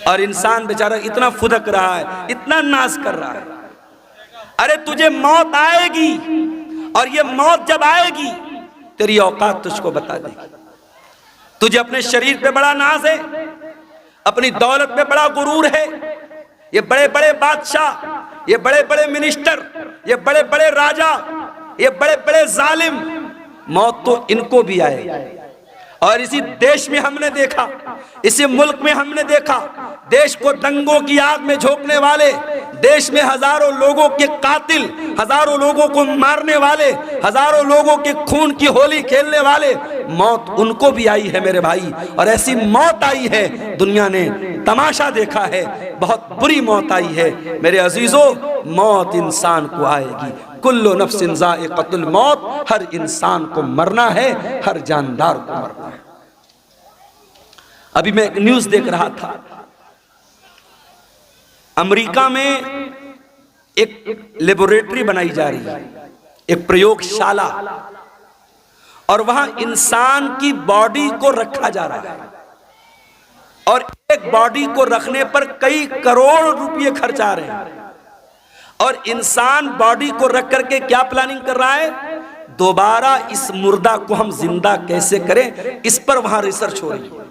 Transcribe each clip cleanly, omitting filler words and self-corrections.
और इंसान बेचारा इतना फुदक रहा है, इतना नाश कर रहा है। अरे तुझे मौत आएगी, और ये मौत जब आएगी तेरी औकात तुझको बता देगी। तुझे अपने शरीर पे बड़ा नाज है, अपनी दौलत पे बड़ा गुरूर है। ये बड़े बड़े बादशाह, ये बड़े बड़े मिनिस्टर, ये बड़े बड़े राजा, ये बड़े बड़े जालिम, मौत तो इनको भी आएगी। और इसी देश में हमने देखा, इसी मुल्क में हमने देखा, देश को दंगों की आग में झोंकने वाले, देश में हजारों लोगों के कातिल, हजारों लोगों को मारने वाले, हजारों लोगों के खून की होली खेलने वाले, मौत उनको भी आई है मेरे भाई। और ऐसी मौत आई है, दुनिया ने तमाशा देखा है, बहुत बुरी मौत आई है मेरे अजीजों। मौत इंसान को आएगी, कुल्लु नफ्सिन ज़ाइक़तुल मौत, हर इंसान को मरना है, हर जानदार को मरना है। अभी मैं एक न्यूज़ देख रहा था, अमेरिका में एक लेबोरेटरी बनाई जा रही है, एक प्रयोगशाला, और वहां इंसान की बॉडी को रखा जा रहा है, और एक बॉडी को रखने पर कई करोड़ रुपए खर्च आ रहे हैं। और इंसान बॉडी को रख करके क्या प्लानिंग कर रहा है, दोबारा इस मुर्दा को हम जिंदा कैसे करें, इस पर वहां रिसर्च हो रही है।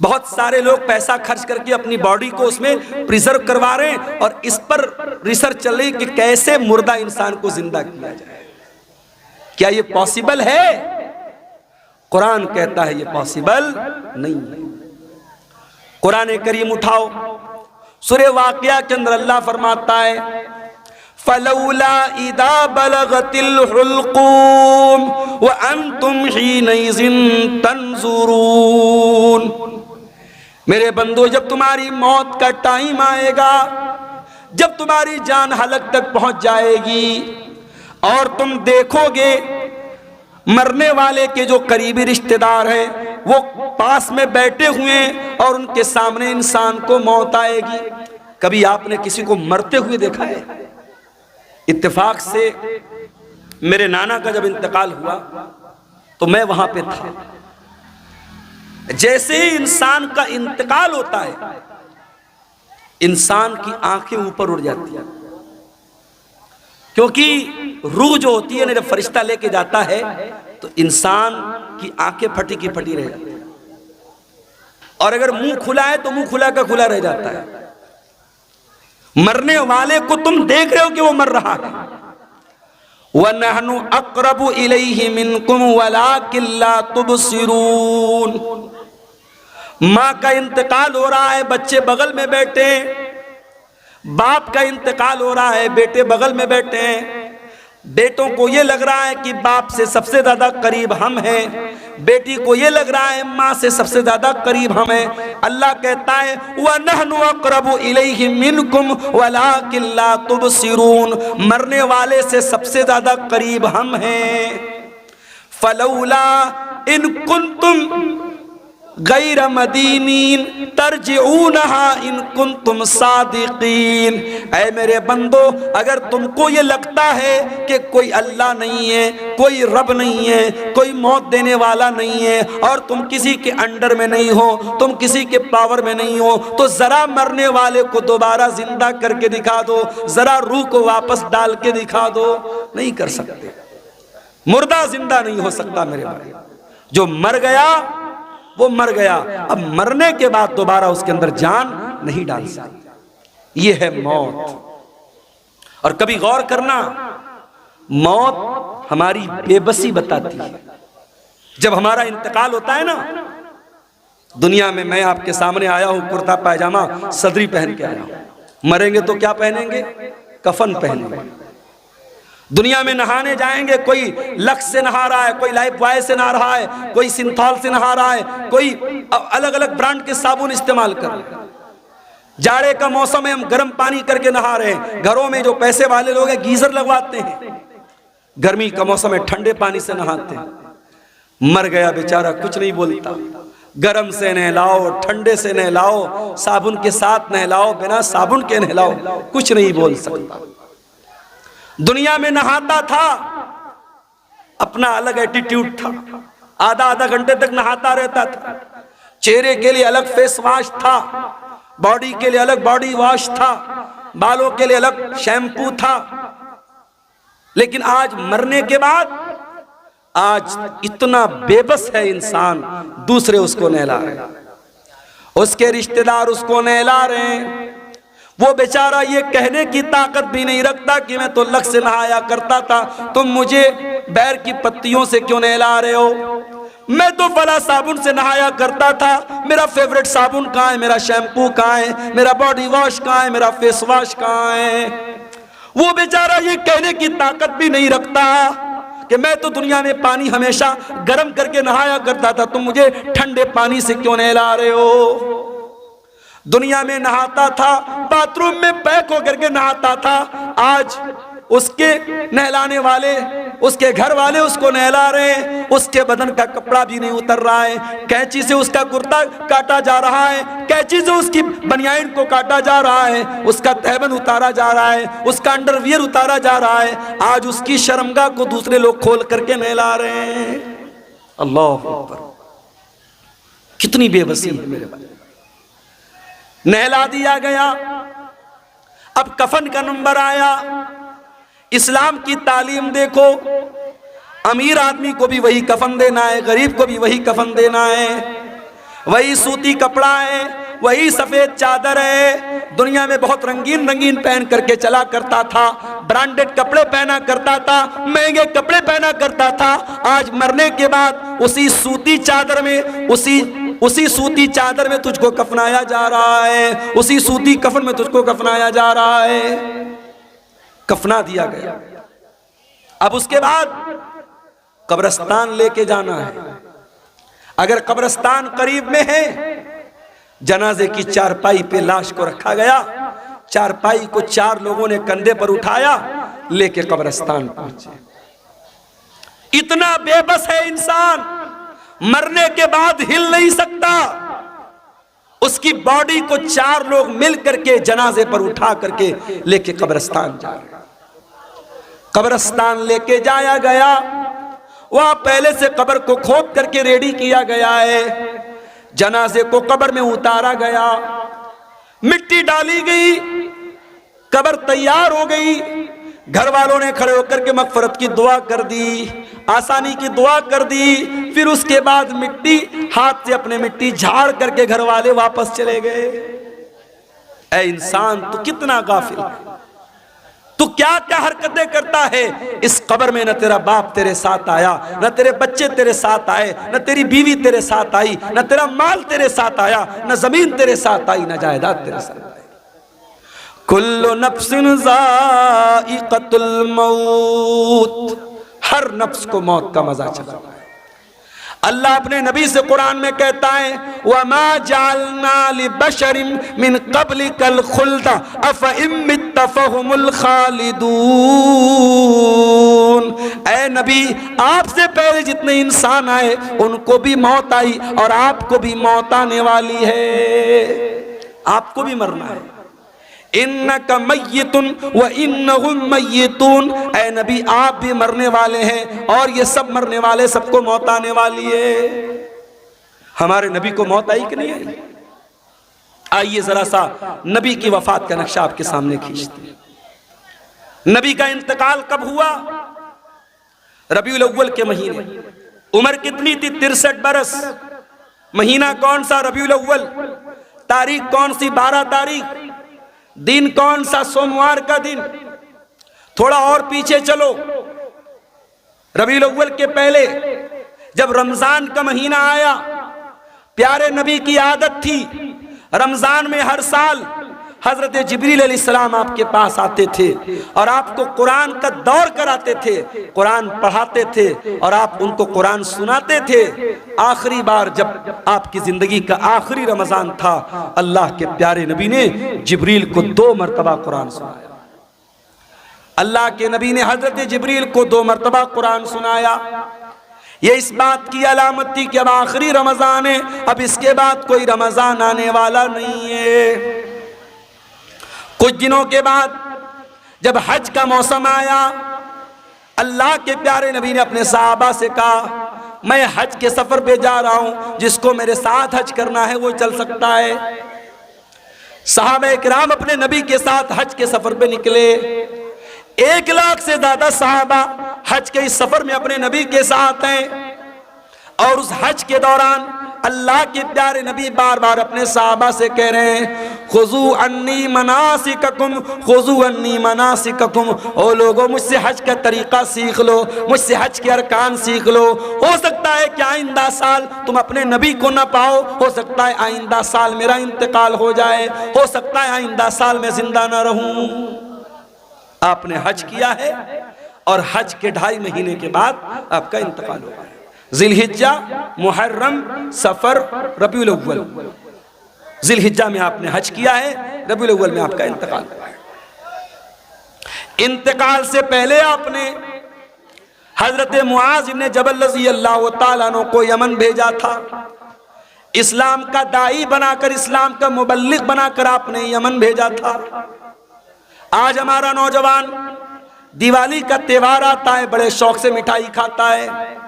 बहुत सारे लोग पैसा खर्च करके अपनी बॉडी को उसमें प्रिजर्व करवा रहे हैं, और इस पर रिसर्च चल रही है कि कैसे मुर्दा इंसान को जिंदा किया जाए। क्या ये पॉसिबल है? कुरान कहता है ये पॉसिबल नहीं है। कुरान करीम उठाओ, सूरे वाक़िया के अंदर अल्लाह फरमाता है, फलौला इदा बलगतिल हुल्क़ूम व अंतुम हीनइज़िन तंज़ुरून। मेरे बंदो, जब तुम्हारी मौत का टाइम आएगा, जब तुम्हारी जान हलक तक पहुंच जाएगी, और तुम देखोगे मरने वाले के जो करीबी रिश्तेदार हैं वो पास में बैठे हुए हैं, और उनके सामने इंसान को मौत आएगी। कभी आपने किसी को मरते हुए देखा है? इत्तेफाक से मेरे नाना का जब इंतकाल हुआ तो मैं वहां पे था। जैसे ही इंसान का इंतकाल होता है, इंसान की आंखें ऊपर उड़ जाती है, क्योंकि रूह जो होती है ना, जब फरिश्ता लेके जाता है तो इंसान की आंखें फटी की फटी रह जाती है, और अगर मुंह खुला है तो मुंह खुला का खुला रह जाता है। मरने वाले को तुम देख रहे हो कि वो मर रहा है। वनहनु अक़रबु इलैहि मिनकुम वलाकिन ला तुबसिरून। माँ का इंतकाल हो रहा है, बच्चे बगल में बैठे हैं, बाप का इंतकाल हो रहा है, बेटे बगल में बैठे हैं। बेटों को ये लग रहा है कि बाप से सबसे ज्यादा करीब हम हैं, बेटी को ये लग रहा है माँ से सबसे ज्यादा करीब हम हैं। अल्लाह कहता है वनहनु अक़रबु इलैहि मिनकुम वलाकिन ला तुबसिरून, मरने वाले से सबसे ज्यादा करीब हम हैं। फलौला इन कुंतुम गैर मदीनीन तरजिऊनहा इन कुंतुम सादिकीन। ऐ मेरे बंदो, अगर तुमको ये लगता है कि कोई अल्लाह नहीं है, कोई रब नहीं है, कोई मौत देने वाला नहीं है, और तुम किसी के अंडर में नहीं हो, तुम किसी के पावर में नहीं हो, तो जरा मरने वाले को दोबारा जिंदा करके दिखा दो, जरा रूह को वापस डाल के दिखा दो। नहीं कर सकते, मुर्दा जिंदा नहीं हो सकता मेरे भाई। जो मर गया वो मर गया, अब मरने के बाद दोबारा उसके अंदर जान नहीं डाल सकती। ये है मौत। और कभी गौर करना, मौत हमारी बेबसी बताती है। जब हमारा इंतकाल होता है ना, दुनिया में मैं आपके सामने आया हूं, कुर्ता पायजामा सदरी पहन के आया हूं, मरेंगे तो क्या पहनेंगे? कफन पहनेंगे। दुनिया में नहाने जाएंगे, कोई लक्स से नहा रहा है, कोई लाइफ बॉय से नहा रहा है, कोई सिंथॉल से नहा रहा है, कोई अलग अलग ब्रांड के साबुन इस्तेमाल कर रहे हैं। जाड़े का मौसम है, हम गर्म पानी करके नहा रहे हैं। घरों में जो पैसे वाले लोग हैं गीजर लगवाते हैं, गर्मी का मौसम है ठंडे पानी से नहाते हैं। मर गया बेचारा, कुछ नहीं बोलता। गरम से नहलाओ, ठंडे से नहलाओ, साबुन के साथ नहलाओ, बिना साबुन के नहलाओ, कुछ नहीं बोल सकता। दुनिया में नहाता था, अपना अलग एटीट्यूड था, आधा आधा घंटे तक नहाता रहता था। चेहरे के लिए अलग फेस वॉश था, बॉडी के लिए अलग बॉडी वॉश था, बालों के लिए अलग शैम्पू था। लेकिन आज मरने के बाद आज इतना बेबस है इंसान, दूसरे उसको नहला रहे हैं, उसके रिश्तेदार उसको नहला रहे हैं। वो बेचारा ये कहने की ताकत भी नहीं रखता कि मैं तो लक से नहाया करता था, तुम मुझे बैर की पत्तियों से क्यों नहला रहे हो? मैं तो फला साबुन से नहाया करता था, मेरा फेवरेट साबुन कहाँ है, मेरा शैम्पू कहाँ है, मेरा बॉडी वॉश कहाँ है, मेरा फेस वॉश कहाँ है? वो बेचारा ये कहने की ताकत भी नहीं रखता कि मैं तो दुनिया में पानी हमेशा गर्म करके नहाया करता था, तुम मुझे ठंडे पानी से क्यों नहला रहे हो? दुनिया में नहाता था, बाथरूम में पैक होकर के नहाता था, आज उसके नहलाने वाले, उसके घर वाले उसको नहला रहे हैं, उसके बदन का कपड़ा भी नहीं उतर रहा है, कैंची से उसका कुर्ता काटा जा रहा है, कैंची से उसकी बनियान को काटा जा रहा है, उसका तहबंद उतारा जा रहा है, उसका अंडरवियर उतारा जा रहा है। आज उसकी शर्मगाह को दूसरे लोग खोल करके नहला रहे हैं। अल्लाह अकबर, कितनी बेबसी है मेरे भाई। नहला दिया गया, अब कफन का नंबर आया। इस्लाम की तालीम देखो, अमीर आदमी को भी वही कफन देना है, गरीब को भी वही कफन देना है, वही सूती कपड़ा है, वही सफेद चादर है। दुनिया में बहुत रंगीन रंगीन पहन करके चला करता था, ब्रांडेड कपड़े पहना करता था, महंगे कपड़े पहना करता था। आज मरने के बाद उसी सूती चादर में, उसी सूती चादर में तुझको कफनाया जा रहा है, उसी सूती कफन में तुझको कफनाया जा रहा है। कफना दिया गया। अब उसके बाद कब्रिस्तान लेके जाना है। अगर कब्रिस्तान करीब में है, जनाजे की चारपाई पे लाश को रखा गया, चारपाई को 4 लोगों ने कंधे पर उठाया, लेके कब्रिस्तान पहुंचे। इतना बेबस है इंसान, मरने के बाद हिल नहीं सकता। उसकी बॉडी को 4 लोग मिल करके जनाजे पर उठा करके लेके कब्रिस्तान जा रहे। कब्रिस्तान लेके जाया गया, वहां पहले से कब्र को खोद करके रेडी किया गया है। जनाजे को कब्र में उतारा गया, मिट्टी डाली गई, कब्र तैयार हो गई। घर वालों ने खड़े होकर के मगफरत की दुआ कर दी, आसानी की दुआ कर दी। फिर उसके बाद मिट्टी हाथ से अपने मिट्टी झाड़ करके घर वाले वापस चले गए। ऐ इंसान, तू कितना गाफिल है, तू क्या क्या हरकतें करता है। इस कब्र में न तेरा बाप तेरे साथ आया, न तेरे बच्चे तेरे साथ आए, न तेरी बीवी तेरे साथ आई, न तेरा माल तेरे साथ आया, न जमीन तेरे साथ आई, न जायदाद तेरे साथ आई। कुल्लु नफ्सिन ज़ाइक़तुल मौत, हर नफ्स को मौत का मजा चला है। अल्लाह अपने नबी से कुरान में कहता है, वमा जअलना लिबशरिन मिन क़ब्लिकल खुल्द अफ़इन मित्त फ़हुमुल खालिदून। ऐ नबी, आपसे पहले जितने इंसान आए उनको भी मौत आई और आपको भी मौत आने वाली है, आपको भी मरना है। इन्नका मय्यितुन व इन्नहुम मय्यितून, ऐ नबी आप भी मरने वाले हैं और ये सब मरने वाले, सबको मौत आने वाली है। हमारे नबी को मौत आई कि नहीं आई? आइए जरा सा नबी की वफात का नक्शा आपके सामने खींचते हैं। नबी का इंतकाल कब हुआ? रबीउल अव्वल के महीने। उम्र कितनी थी? 63 बरस। महीना कौन सा? रबीउल अव्वल। तारीख कौन सी? 12 तारीख। दिन कौन सा? सोमवार का दिन। थोड़ा और पीछे चलो, रबीउल अव्वल के पहले जब रमजान का महीना आया, प्यारे नबी की आदत थी रमजान में हर साल हजरत जिब्रील अलैहिस्सलाम आपके पास आते थे और आपको कुरान का दौर कराते थे, कुरान पढ़ाते थे और आप उनको कुरान सुनाते थे। आखिरी बार जब आपकी जिंदगी का आखिरी रमजान था, अल्लाह के प्यारे नबी ने जिब्रील को 2 मरतबा कुरान सुनाया। अल्लाह के नबी ने हजरत जिब्रील को 2 मरतबा कुरान सुनाया। ये इस बात की अलामत थी कि अब आखिरी रमजान है, अब इसके बाद कोई रमजान आने वाला नहीं है। कुछ दिनों के बाद जब हज का मौसम आया, अल्लाह के प्यारे नबी ने अपने सहाबा से कहा, मैं हज के सफर पे जा रहा हूं, जिसको मेरे साथ हज करना है वो चल सकता है। सहाबा किराम अपने नबी के साथ हज के सफर पे निकले। 1 लाख से ज्यादा सहाबा हज के इस सफर में अपने नबी के साथ हैं। और उस हज के दौरान अल्लाह के प्यारे नबी बार बार अपने सहाबा से कह रहे हैं, खुजू अन्नी मनासिककुम, खुजू अन्नी मनासिककुम। ओ लोगों, मुझसे हज का तरीका सीख लो, मुझसे हज के अरकान सीख लो। हो सकता है कि आइंदा साल तुम अपने नबी को ना पाओ, हो सकता है आइंदा साल मेरा इंतकाल हो जाए, हो सकता है आइंदा साल मैं जिंदा ना रहूं। आपने हज किया है और हज के 2.5 महीने के बाद आपका इंतकाल होगा। जिलहिज्जा, मुहर्रम, सफर, रबीउल अव्वल। जिलहिज्जा में आपने हज किया है, रबीउल अव्वल में आपका इंतकाल हुआ है। इंतकाल से पहले आपने हजरत मुआज इब्न जबल रज़ी अल्लाह तआला अन्हु को यमन भेजा था। इस्लाम का दाई बनाकर, इस्लाम का मुबल्लिग बनाकर आपने यमन भेजा था। आज हमारा नौजवान दिवाली का त्योहार आता है, बड़े शौक से मिठाई खाता है।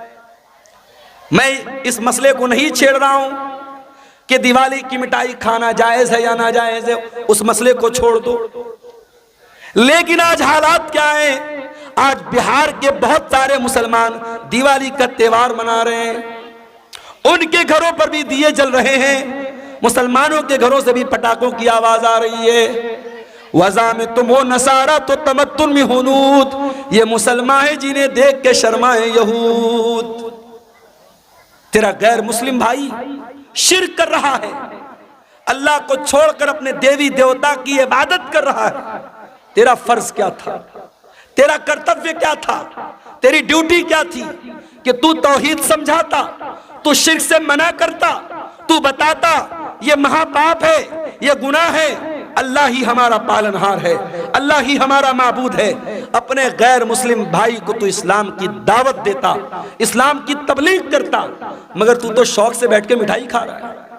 मैं इस मसले को नहीं छेड़ रहा हूं कि दिवाली की मिठाई खाना जायज है या ना जायज है, उस मसले को छोड़ दो। लेकिन आज हालात क्या है? आज बिहार के बहुत सारे मुसलमान दिवाली का त्योहार मना रहे हैं। उनके घरों पर भी दिए जल रहे हैं, मुसलमानों के घरों से भी पटाखों की आवाज आ रही है। वज़ा में तुम हो नसारा तो तमत्तुन में हुनूद, ये मुसलमान है जिन्हें देख के शर्माए यहूद। तेरा गैर मुस्लिम भाई शिर्क कर रहा है, अल्लाह को छोड़कर अपने देवी देवता की इबादत कर रहा है। तेरा फर्ज क्या था? तेरा कर्तव्य क्या था? तेरी ड्यूटी क्या थी कि तू तौहीद समझाता, तू शिर्क से मना करता, तू बताता ये महापाप है, ये गुनाह है, अल्लाह ही हमारा पालनहार है, अल्लाह ही हमारा माबूद है। अपने गैर मुस्लिम भाई को तू इस्लाम की दावत देता, इस्लाम की तबलीग करता, मगर तू तो शौक से बैठ के मिठाई खा रहा है।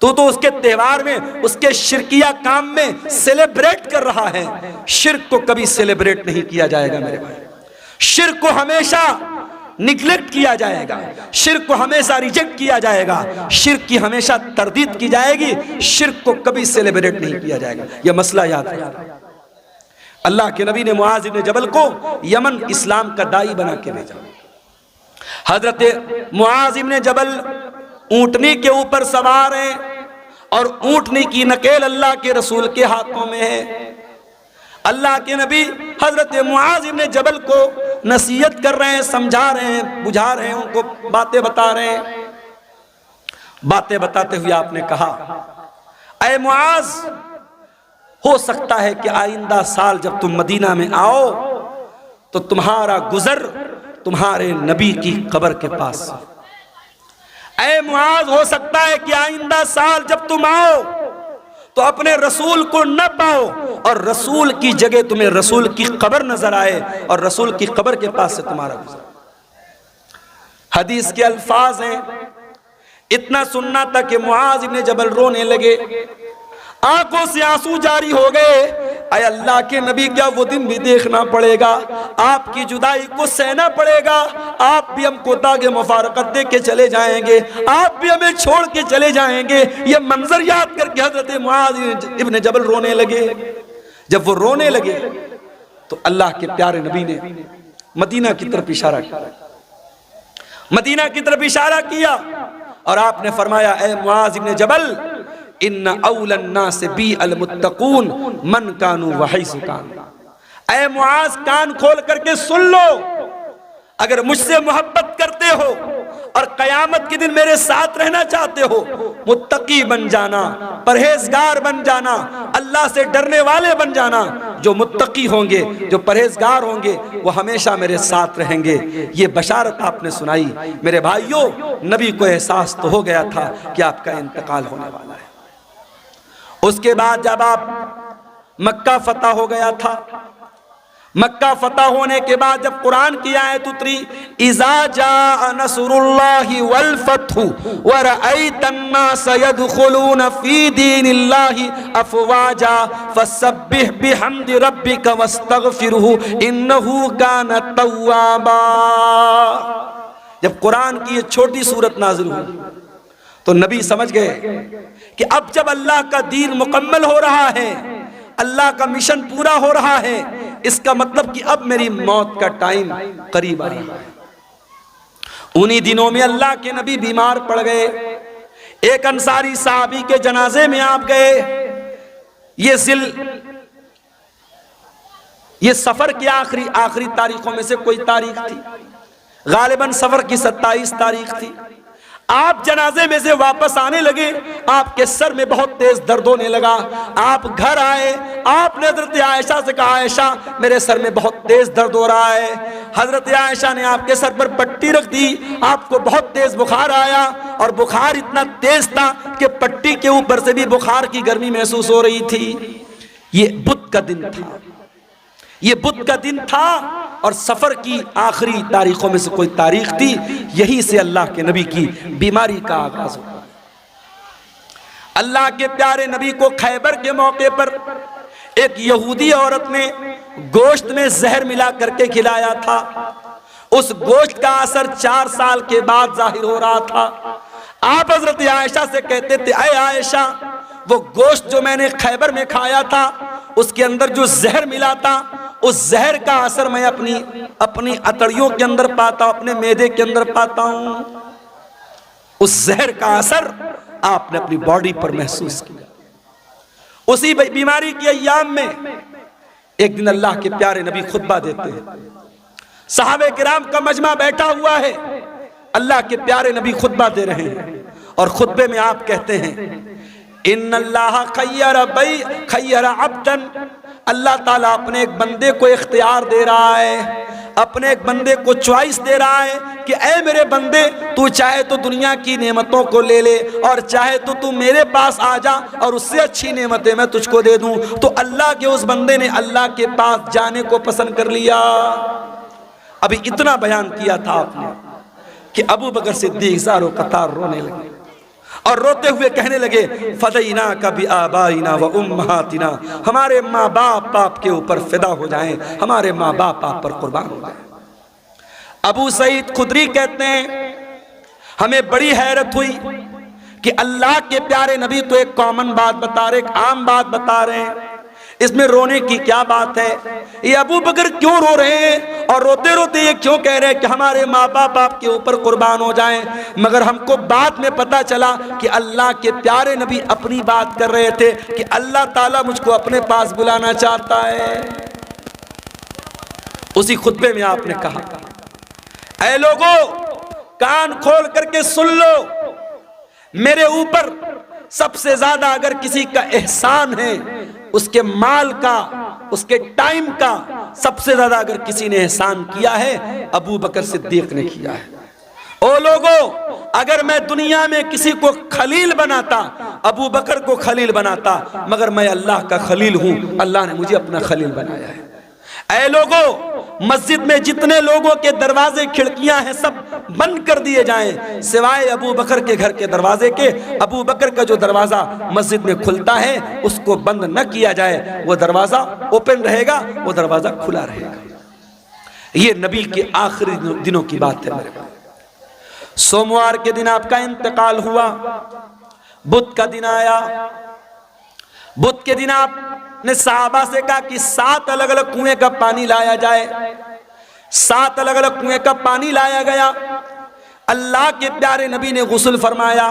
तू तो उसके त्योहार में, उसके शिरकिया काम में सेलिब्रेट कर रहा है। शिर्क को कभी सेलिब्रेट नहीं किया जाएगा मेरे भाई, शिर्क को हमेशा निग्लेक्ट किया जाएगा, शिर्क को हमेशा रिजेक्ट किया जाएगा, शिर्क की हमेशा तरदीद की जाएगी, शिर्क को कभी सेलिब्रेट नहीं किया जाएगा। यह मसला याद रखना। अल्लाह के नबी ने मुआज इब्न जबल को यमन इस्लाम का दाई बना के भेजा। हजरत मुआज इब्न जबल ऊंटनी के ऊपर सवार हैं और ऊंटनी की नकेल अल्लाह के रसूल के हाथों में है। अल्लाह के नबी हजरत मुआज इब्न जबल को नसीहत कर रहे हैं, समझा रहे हैं, बुझा रहे हैं, उनको बातें बता रहे हैं। बातें बताते हुए आपने कहा, ऐ मुआज, हो सकता है कि आइंदा साल जब तुम मदीना में आओ तो तुम्हारा गुजर तुम्हारे नबी की कब्र के पास। ऐ मुआज, हो सकता है कि आइंदा साल जब तुम आओ तो अपने रसूल को न पाओ और रसूल की जगह तुम्हें रसूल की कब्र नजर आए और रसूल की कब्र के पास से तुम्हारा गुजर। हदीस के अल्फाज हैं, इतना सुनना था कि मुआज इब्न जबल रोने लगे, आंखों से आंसू जारी हो गए। अय अल्लाह के नबी, क्या वो दिन भी देखना पड़ेगा? आपकी जुदाई को सहना पड़ेगा, आप भी हमको दागे मुफारकत दे के चले जाएंगे, आप भी हमें छोड़ के चले जाएंगे। ये मंजर याद करके हजरत मुआज इब्न जबल रोने लगे। जब वो रोने लगे तो अल्लाह के प्यारे नबी ने मदीना की तरफ इशारा किया, मदीना की तरफ इशारा किया और आपने फरमाया, ऐ मुआज इब्न जबल, इन्ना औलन नास बी अल मुत्तकून मन कानू वहैसु कान। ऐ मुआज, कान खोल करके सुन लो, अगर मुझसे मोहब्बत करते हो और कयामत के दिन मेरे साथ रहना चाहते हो, मुत्तकी बन जाना, परहेजगार बन जाना, अल्लाह से डरने वाले बन जाना। जो मुत्तकी होंगे, जो परहेजगार होंगे, वो हमेशा मेरे साथ रहेंगे। ये बशारत आपने सुनाई। मेरे भाइयों, नबी को एहसास तो हो गया था कि आपका इंतकाल होने वाला है। उसके बाद जब आप मक्का फतह हो गया था, मक्का फतह होने के बाद जब कुरान की आयत उतरी, इज़ा जाअ नसरुल्लाहि वल फतहु व रअयतन नास यदखुलून फी दीनिल्लाहि अफवाजा फसब्बिह बिहम्दि रब्बिका वस्तगफिरहु इन्नहु कान तव्वाबा। जब कुरान की ये छोटी सूरत नाजिल हुई तो नबी समझ गए कि अब जब अल्लाह का दीन मुकम्मल हो रहा है, अल्लाह का मिशन पूरा हो रहा है, इसका मतलब कि अब मेरी मौत का टाइम करीब आ रहा है। उन्हीं दिनों में अल्लाह के नबी बीमार पड़ गए। एक अंसारी साहबी के जनाजे में आप गए। ये सफर की आखिरी तारीखों में से कोई तारीख थी, गालिबन सफर की 27 तारीख थी। आप जनाजे में से वापस आने लगे, आपके सर में बहुत तेज दर्द होने लगा। आप घर आए, आपने हजरत आयशा से कहा, आयशा मेरे सर में बहुत तेज दर्द हो रहा है। हजरत आयशा ने आपके सर पर पट्टी रख दी। आपको बहुत तेज बुखार आया और बुखार इतना तेज था कि पट्टी के ऊपर से भी बुखार की गर्मी महसूस हो रही थी। ये बुध का दिन था, ये बुध का दिन था और सफर की आखिरी तारीखों में से कोई तारीख थी। यही से अल्लाह के नबी की बीमारी का आगाज हुआ। अल्लाह के प्यारे नबी को खैबर के मौके पर एक यहूदी औरत ने गोश्त में जहर मिला करके खिलाया था। उस गोश्त का असर 4 साल के बाद जाहिर हो रहा था। आप हजरत आयशा से कहते थे, ऐ आयशा, वो गोश्त जो मैंने खैबर में खाया था उसके अंदर जो जहर मिला था, उस जहर का असर मैं अपनी अतड़ियों के अंदर पाता हूं, अपने मैदे के अंदर पाता हूं। उस जहर का असर आपने अपनी बॉडी पर महसूस किया। उसी बीमारी के अय्याम में एक दिन अल्लाह के प्यारे नबी खुतबा देते हैं। सहाबे किराम का मजमा बैठा हुआ है, अल्लाह के प्यारे नबी खुतबा दे रहे हैं और खुतबे में आप कहते हैं, इन्नल्लाह खय्यरा अब्दन, अल्लाह ताला अपने एक बंदे को इख्तियार दे रहा है, अपने एक बंदे को चॉइस दे रहा है कि ऐ मेरे बंदे, तू चाहे तो दुनिया की नेमतों को ले ले और चाहे तो तू मेरे पास आ जा और उससे अच्छी नेमतें मैं तुझको दे दूं। तो अल्लाह के उस बंदे ने अल्लाह के पास जाने को पसंद कर लिया। अभी इतना बयान किया था आपने कि अबू बकर सिद्दीक ज़ारो कतार रोने लगे और रोते हुए कहने लगे, फदैना कभी आबाइना व उम्महातिना, हमारे माँ बाप के ऊपर फिदा हो जाएं, हमारे माँ बाप आप पर कुर्बान हो जाएं। अबू सईद खुदरी कहते हैं, हमें बड़ी हैरत हुई कि अल्लाह के प्यारे नबी तो एक कॉमन बात बता रहे, एक आम बात बता रहे हैं, इसमें रोने की क्या बात है? ये अबू बकर क्यों रो रहे हैं और रोते रोते ये क्यों कह रहे हैं कि हमारे माँ बाप आपके ऊपर कुर्बान हो जाएं? मगर हमको बाद में पता चला कि अल्लाह के प्यारे नबी अपनी बात कर रहे थे कि अल्लाह ताला मुझको अपने पास बुलाना चाहता है। उसी खुतबे में आपने कहा, ऐ लोगों, कान खोल करके सुन लो, मेरे ऊपर सबसे ज्यादा अगर किसी का एहसान है, उसके माल का, उसके टाइम का सबसे ज्यादा अगर किसी ने एहसान किया है, अबू बकर सिद्दीक ने किया है। ओ लोगों, अगर मैं दुनिया में किसी को खलील बनाता, अबू बकर को खलील बनाता, मगर मैं अल्लाह का खलील हूं, अल्लाह ने मुझे अपना खलील बनाया है। ऐ लोगों, मस्जिद में जितने लोगों के दरवाजे खिड़कियां हैं सब बंद कर दिए जाएं, सिवाय अबू बकर के घर के दरवाजे के। अबू बकर का जो दरवाजा मस्जिद में खुलता है उसको बंद न किया जाए, वो दरवाजा ओपन रहेगा, वो दरवाजा खुला रहेगा। ये नबी के आखिरी दिनों की बात है मेरे भाई। सोमवार के दिन आपका इंतकाल हुआ, बुध का दिन आया। बुध के दिन आपने सहाबा से कहा कि 7 अलग अलग कुएं का पानी लाया जाए। 7 अलग अलग कुएं का पानी लाया गया। अल्लाह के प्यारे नबी ने गुस्ल फरमाया।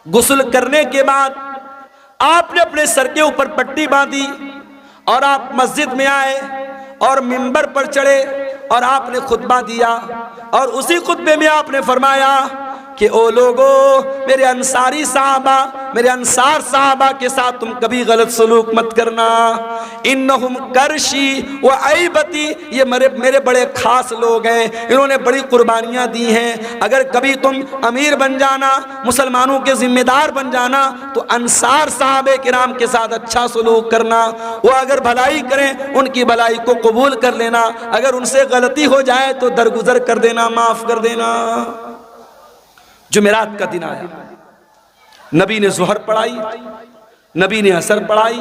गुस्ल करने के बाद आपने अपने सर के ऊपर पट्टी बांधी और आप मस्जिद में आए और मिंबर पर चढ़े और आपने खुतबा दिया। और उसी खुतबे में आपने फरमाया कि ओ लोगो, मेरे अंसारी साहबा, मेरे अंसार साहबा के साथ तुम कभी गलत सलूक मत करना। इन्नहुम करशी व ऐबती, ये मेरे बड़े खास लोग हैं, इन्होंने बड़ी कुर्बानियां दी हैं। अगर कभी तुम अमीर बन जाना, मुसलमानों के जिम्मेदार बन जाना, तो अंसार साहबे किराम के साथ अच्छा सलूक करना। वो अगर भलाई करें, उनकी भलाई को कबूल कर लेना। अगर उनसे गलती हो जाए तो दरगुजर कर देना, माफ कर देना। जुमेरात का दिन आया, नबी ने ज़ुहर पढ़ाई, नबी ने असर पढ़ाई,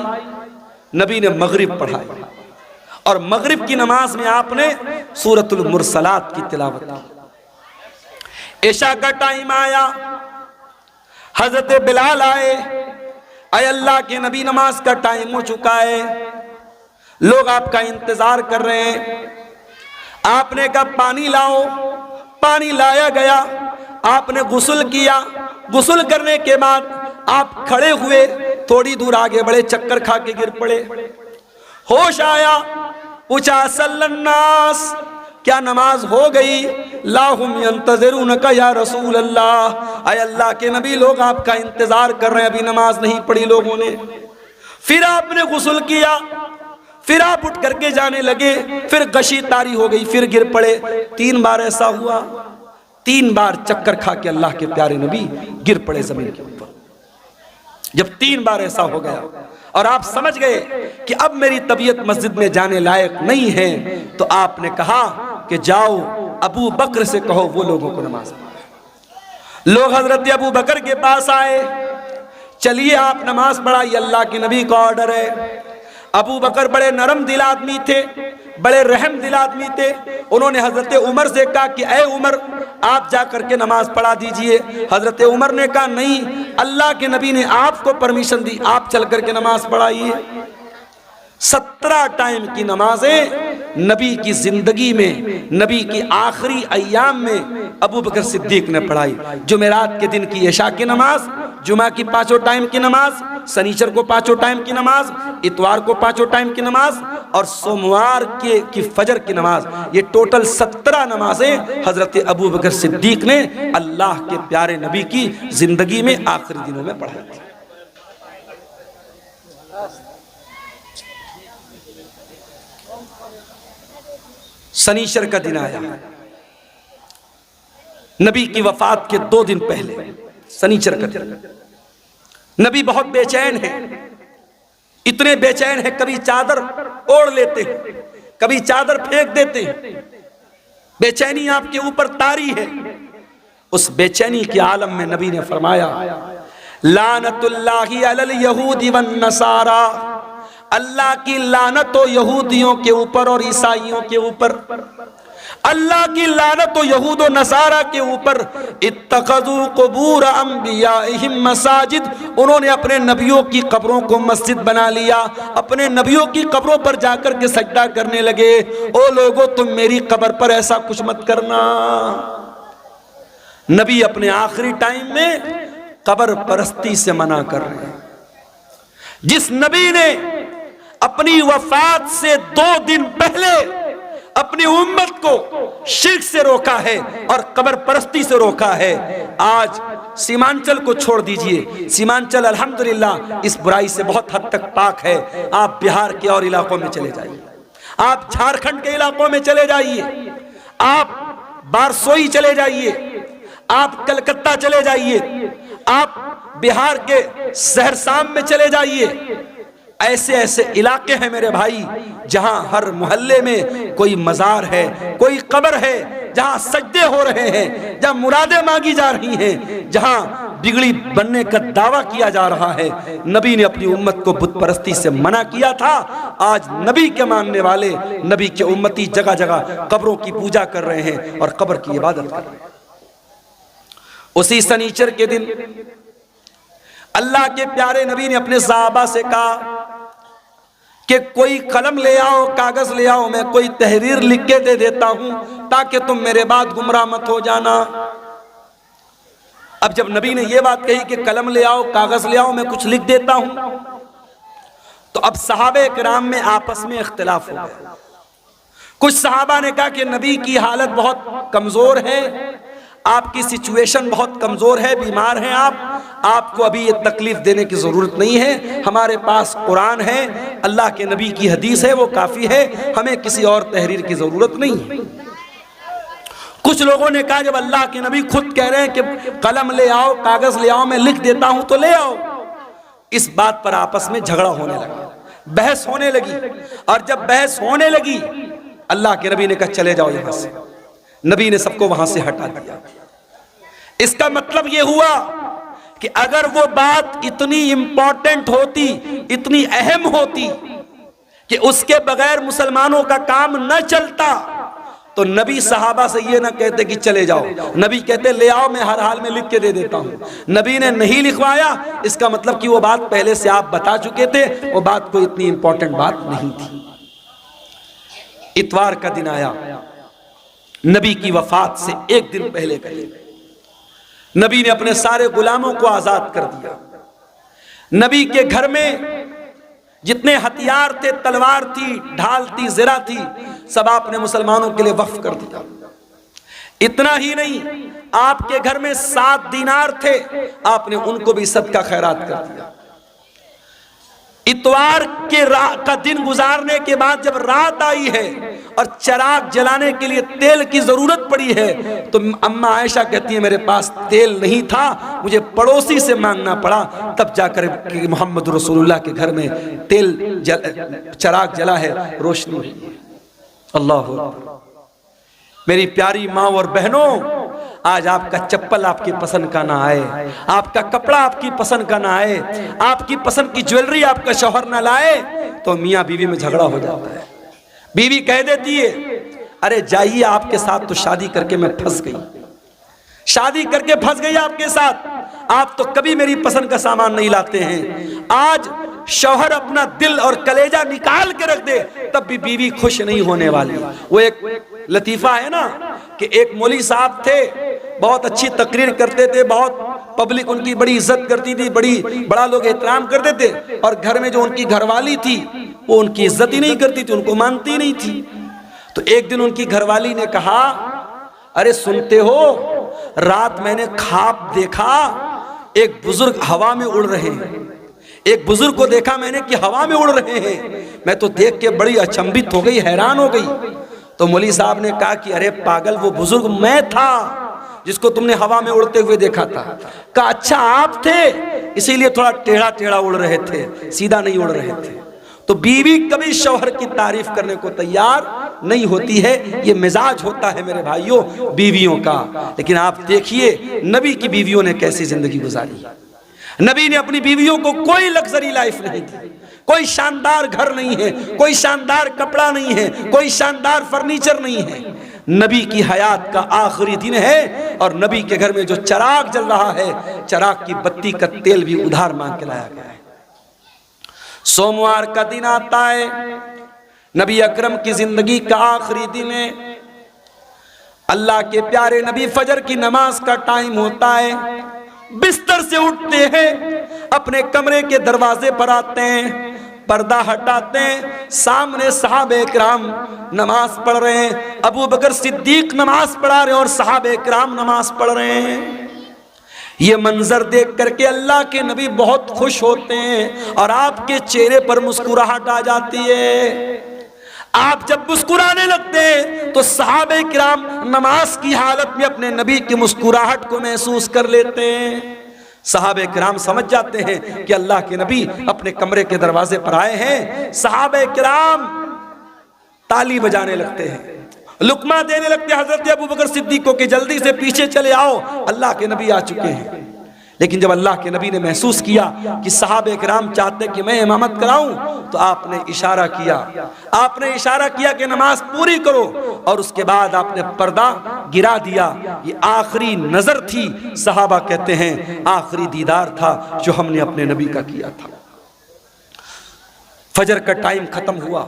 नबी ने मगरिब पढ़ाई और मगरिब की नमाज में आपने सूरतुल मुरसलात की तिलावत की। इशा का टाइम आया, हजरत बिलाल आए, अय अल्लाह के नबी नमाज का टाइम हो चुका है, लोग आपका इंतजार कर रहे हैं। आपने कहा पानी लाओ, पानी लाया गया, आपने गुस्ल किया, गुस्ल करने के बाद आप खड़े हुए, थोड़ी दूर आगे बढ़े, चक्कर खा के गिर पड़े। होश आया, पूछा सल्लन्नास, क्या नमाज हो गई? लाहुम यंतज़िरूनका या रसूल अल्लाह, अय अल्लाह के नबी लोग आपका इंतजार कर रहे हैं, अभी नमाज नहीं पढ़ी लोगों ने। फिर आपने गुस्ल किया, फिर आप उठ करके जाने लगे, फिर गशी तारी हो गई, फिर गिर पड़े। 3 बार ऐसा हुआ, 3 बार चक्कर खा के अल्लाह के प्यारे नबी गिर पड़े जमीन के ऊपर। जब 3 बार ऐसा हो गया और आप समझ गए कि अब मेरी तबीयत मस्जिद में जाने लायक नहीं है, तो आपने कहा कि जाओ अबू बकर से कहो वो लोगों को नमाज पढ़ाए। लोग हजरत अबू बकर के पास आए, चलिए आप नमाज पढ़ाइए, अल्लाह के नबी का ऑर्डर है। अबू बकर बड़े नरम दिल आदमी थे, बड़े रहम दिल आदमी थे। उन्होंने हजरत उमर से कहा कि ऐ उमर, आप जा करके नमाज पढ़ा दीजिए। हजरत उमर ने कहा नहीं, अल्लाह के नबी ने आपको परमिशन दी, आप चल करके नमाज पढ़ाइए। 17 टाइम की नमाजें नबी की जिंदगी में, नबी की आखिरी अय्याम में अबू बकर सिद्दीक ने पढ़ाई। जुमेरात के दिन की इशा की नमाज, जुमा की 5 टाइम की नमाज, शनिचर को 5 टाइम की नमाज, इतवार को 5 टाइम की नमाज और सोमवार की फजर की नमाज, ये टोटल 17 नमाजें हजरत अबू बकर सिद्दीक ने अल्लाह के प्यारे नबी की जिंदगी में आखिरी दिनों में पढ़ाई थी। शनिचर का दिन आया, नबी की वफात के 2 दिन पहले शनिचर का दिन। नबी बहुत बेचैन है, इतने बेचैन है कभी चादर ओढ़ लेते हैं, कभी चादर फेंक देते हैं। बेचैनी आपके ऊपर तारी है। उस बेचैनी के आलम में नबी ने फरमाया लानतुल्लाहि अलल यहूदी वन नसारा, अल्लाह की लानत हो यहूदियों के ऊपर और ईसाइयों के ऊपर, अल्लाह की लानत हो यहूद और नसारा के ऊपर। इत्तखज़ू क़ुबूर अंबियाइहिम मसाजिद, उन्होंने अपने नबियों की कब्रों को मस्जिद बना लिया, अपने नबियों की कब्रों पर जाकर के सजदा करने लगे। ओ लोगों, तुम मेरी कब्र पर ऐसा कुछ मत करना। नबी अपने आखिरी टाइम में कब्र परस्ती से मना कर रहे हैं। जिस नबी ने अपनी वफात से 2 दिन पहले अपनी उम्मत को शिर्क से रोका है और कब्र परस्ती से रोका है, आज सीमांचल को छोड़ दीजिए, सीमांचल अल्हम्दुलिल्लाह इस बुराई से बहुत हद तक पाक है। आप बिहार के और इलाकों में चले जाइए, आप झारखंड के इलाकों में चले जाइए, आप बारसोई चले जाइए, आप कलकत्ता चले जाइए, आप बिहार के सहरसाम में चले जाइए। ऐसे ऐसे इलाके हैं मेरे भाई जहां हर मोहल्ले में कोई मजार है, कोई कब्र है, जहां सजदे हो रहे हैं, जहां मुरादें मांगी जा रही हैं, जहां बिगड़ी बनने का दावा किया जा रहा है। नबी ने अपनी उम्मत को बुत परस्ती से मना किया था। आज नबी के मानने वाले, नबी के उम्मती जगह जगह कब्रों की पूजा कर रहे हैं और कब्र की इबादत कर रहे हैं। उसी शनिचर के दिन अल्लाह के प्यारे नबी ने अपने सहाबा से कहा कि कोई कलम ले आओ, कागज ले आओ, मैं कोई तहरीर लिख के दे देता हूं ताकि तुम मेरे बाद गुमराह मत हो जाना। अब जब नबी ने यह बात कही कि कलम ले आओ, कागज ले आओ, मैं कुछ लिख देता हूं, तो अब सहाबे किराम में आपस में इख्तिलाफ हो गया। कुछ सहाबा ने कहा कि नबी की हालत बहुत कमजोर है, आपकी सिचुएशन बहुत कमजोर है, बीमार हैं आपको अभी ये तकलीफ देने की जरूरत नहीं है, हमारे पास कुरान है, अल्लाह के नबी की हदीस है, वो काफी है, हमें किसी और तहरीर की जरूरत नहीं है। कुछ लोगों ने कहा जब अल्लाह के नबी खुद कह रहे हैं कि कलम ले आओ, कागज ले आओ, मैं लिख देता हूं तो ले आओ। इस बात पर आपस में झगड़ा होने लगा, बहस होने लगी, और जब बहस होने लगी अल्लाह के नबी ने कहा चले जाओ यहां से। नबी ने सबको वहां से हटा दिया। इसका मतलब यह हुआ कि अगर वो बात इतनी इंपॉर्टेंट होती, इतनी अहम होती कि उसके बगैर मुसलमानों का काम न चलता, तो नबी सहाबा से ये ना कहते कि चले जाओ, नबी कहते ले आओ, मैं हर हाल में लिख के दे देता हूँ। नबी ने नहीं लिखवाया, इसका मतलब कि वो बात पहले से आप बता चुके थे, वो बात कोई इतनी इंपॉर्टेंट बात नहीं थी। इतवार का दिन आया, नबी की वफात से एक दिन पहले करीब नबी ने अपने सारे गुलामों को आजाद कर दिया। नबी के घर में जितने हथियार थे, तलवार थी, ढाल थी, ज़रा थी, सब आपने मुसलमानों के लिए वक्फ कर दिया। इतना ही नहीं, आपके घर में 7 दीनार थे, आपने उनको भी सदका खैरात कर दिया। इतवार का दिन गुजारने के बाद जब रात आई है और चिराग जलाने के लिए तेल की जरूरत पड़ी है, तो अम्मा आयशा कहती है मेरे पास तेल नहीं था, मुझे पड़ोसी से मांगना पड़ा, तब जाकर मोहम्मद रसूलुल्लाह के घर में चिराग जला है, रोशनी हुई है। अल्लाह अकबर। मेरी प्यारी माँ और बहनों, आज आपका चप्पल आपकी पसंद का ना आए, आपका कपड़ा आपकी पसंद का ना आए, आपकी पसंद की ज्वेलरी आपका शौहर ना लाए, तो मियाँ बीवी में झगड़ा हो जाता है। बीवी कह देती है अरे जाइए, आपके साथ तो शादी करके मैं फंस गई, शादी करके फंस गई आपके साथ, आप तो कभी मेरी पसंद का सामान नहीं लाते हैं। आज शौहर अपना दिल और कलेजा निकाल के रख दे, तब भी बीवी खुश नहीं होने वाली। वो एक लतीफा है ना कि एक मौलवी साहब थे, बहुत अच्छी तकरीर करते थे, बहुत पब्लिक उनकी बड़ी इज्जत करती थी, बड़ा लोग एहतराम करते थे, और घर में जो उनकी घरवाली थी वो उनकी इज्जत ही नहीं करती थी, उनको मानती नहीं थी। तो एक दिन उनकी घरवाली ने कहा अरे सुनते हो, रात मैंने ख्वाब देखा एक बुजुर्ग हवा में उड़ रहे हैं, एक बुजुर्ग को देखा मैंने कि हवा में उड़ रहे हैं। मैं तो देख के बड़ी अचंभित हो गई, हैरान हो गई। तो मौलवी साहब ने कहा कि अरे पागल, वो बुजुर्ग मैं था जिसको तुमने हवा में उड़ते हुए देखा था। कहा अच्छा आप थे, इसीलिए थोड़ा टेढ़ा टेढ़ा उड़ रहे थे, सीधा नहीं उड़ रहे थे। तो बीवी कभी शौहर की तारीफ करने को तैयार नहीं होती है, ये मिजाज होता है मेरे भाइयों बीवियों का। लेकिन आप देखिए नबी की बीवियों ने कैसी जिंदगी गुजारी। नबी ने अपनी बीवियों को कोई लग्जरी लाइफ नहीं दी, कोई शानदार घर नहीं है, कोई शानदार कपड़ा नहीं है, कोई शानदार फर्नीचर नहीं है। नबी की हयात का आखिरी दिन है और नबी के घर में जो चिराग जल रहा है, चिराग की बत्ती का तेल भी उधार मांग के लाया गया है। सोमवार का दिन आता है, नबी अकरम की जिंदगी का आखिरी दिन है। अल्लाह के प्यारे नबी फजर की नमाज का टाइम होता है, बिस्तर से उठते हैं, अपने कमरे के दरवाजे पर आते हैं, पर्दा हटाते हैं, सामने सहाबे किराम नमाज पढ़ रहे हैं, अबू बकर सिद्दीक नमाज पढ़ा रहे हैं और सहाबे किराम नमाज पढ़ रहे हैं। ये मंजर देख करके अल्लाह के नबी बहुत खुश होते हैं और आपके चेहरे पर मुस्कुराहट आ जाती है। आप जब मुस्कुराने लगते हैं तो सहाबे किराम नमाज की हालत में अपने नबी की मुस्कुराहट को महसूस कर लेते हैं। सहाबे किराम समझ जाते हैं कि अल्लाह के नबी अपने कमरे के दरवाजे पर आए हैं। सहाबे किराम ताली बजाने लगते हैं, लुकमा देने लगते हैं हजरत अबू बकर सिद्दीक को कि जल्दी से पीछे चले आओ, अल्लाह के नबी आ चुके हैं। लेकिन जब अल्लाह के नबी ने महसूस किया कि सहाबे किराम चाहते कि मैं इमामत कराऊं, तो आपने इशारा किया कि नमाज पूरी करो, और उसके बाद आपने पर्दा गिरा दिया। ये आखिरी नजर थी, सहाबा कहते हैं आखिरी दीदार था जो हमने अपने नबी का किया था। फजर का टाइम खत्म हुआ,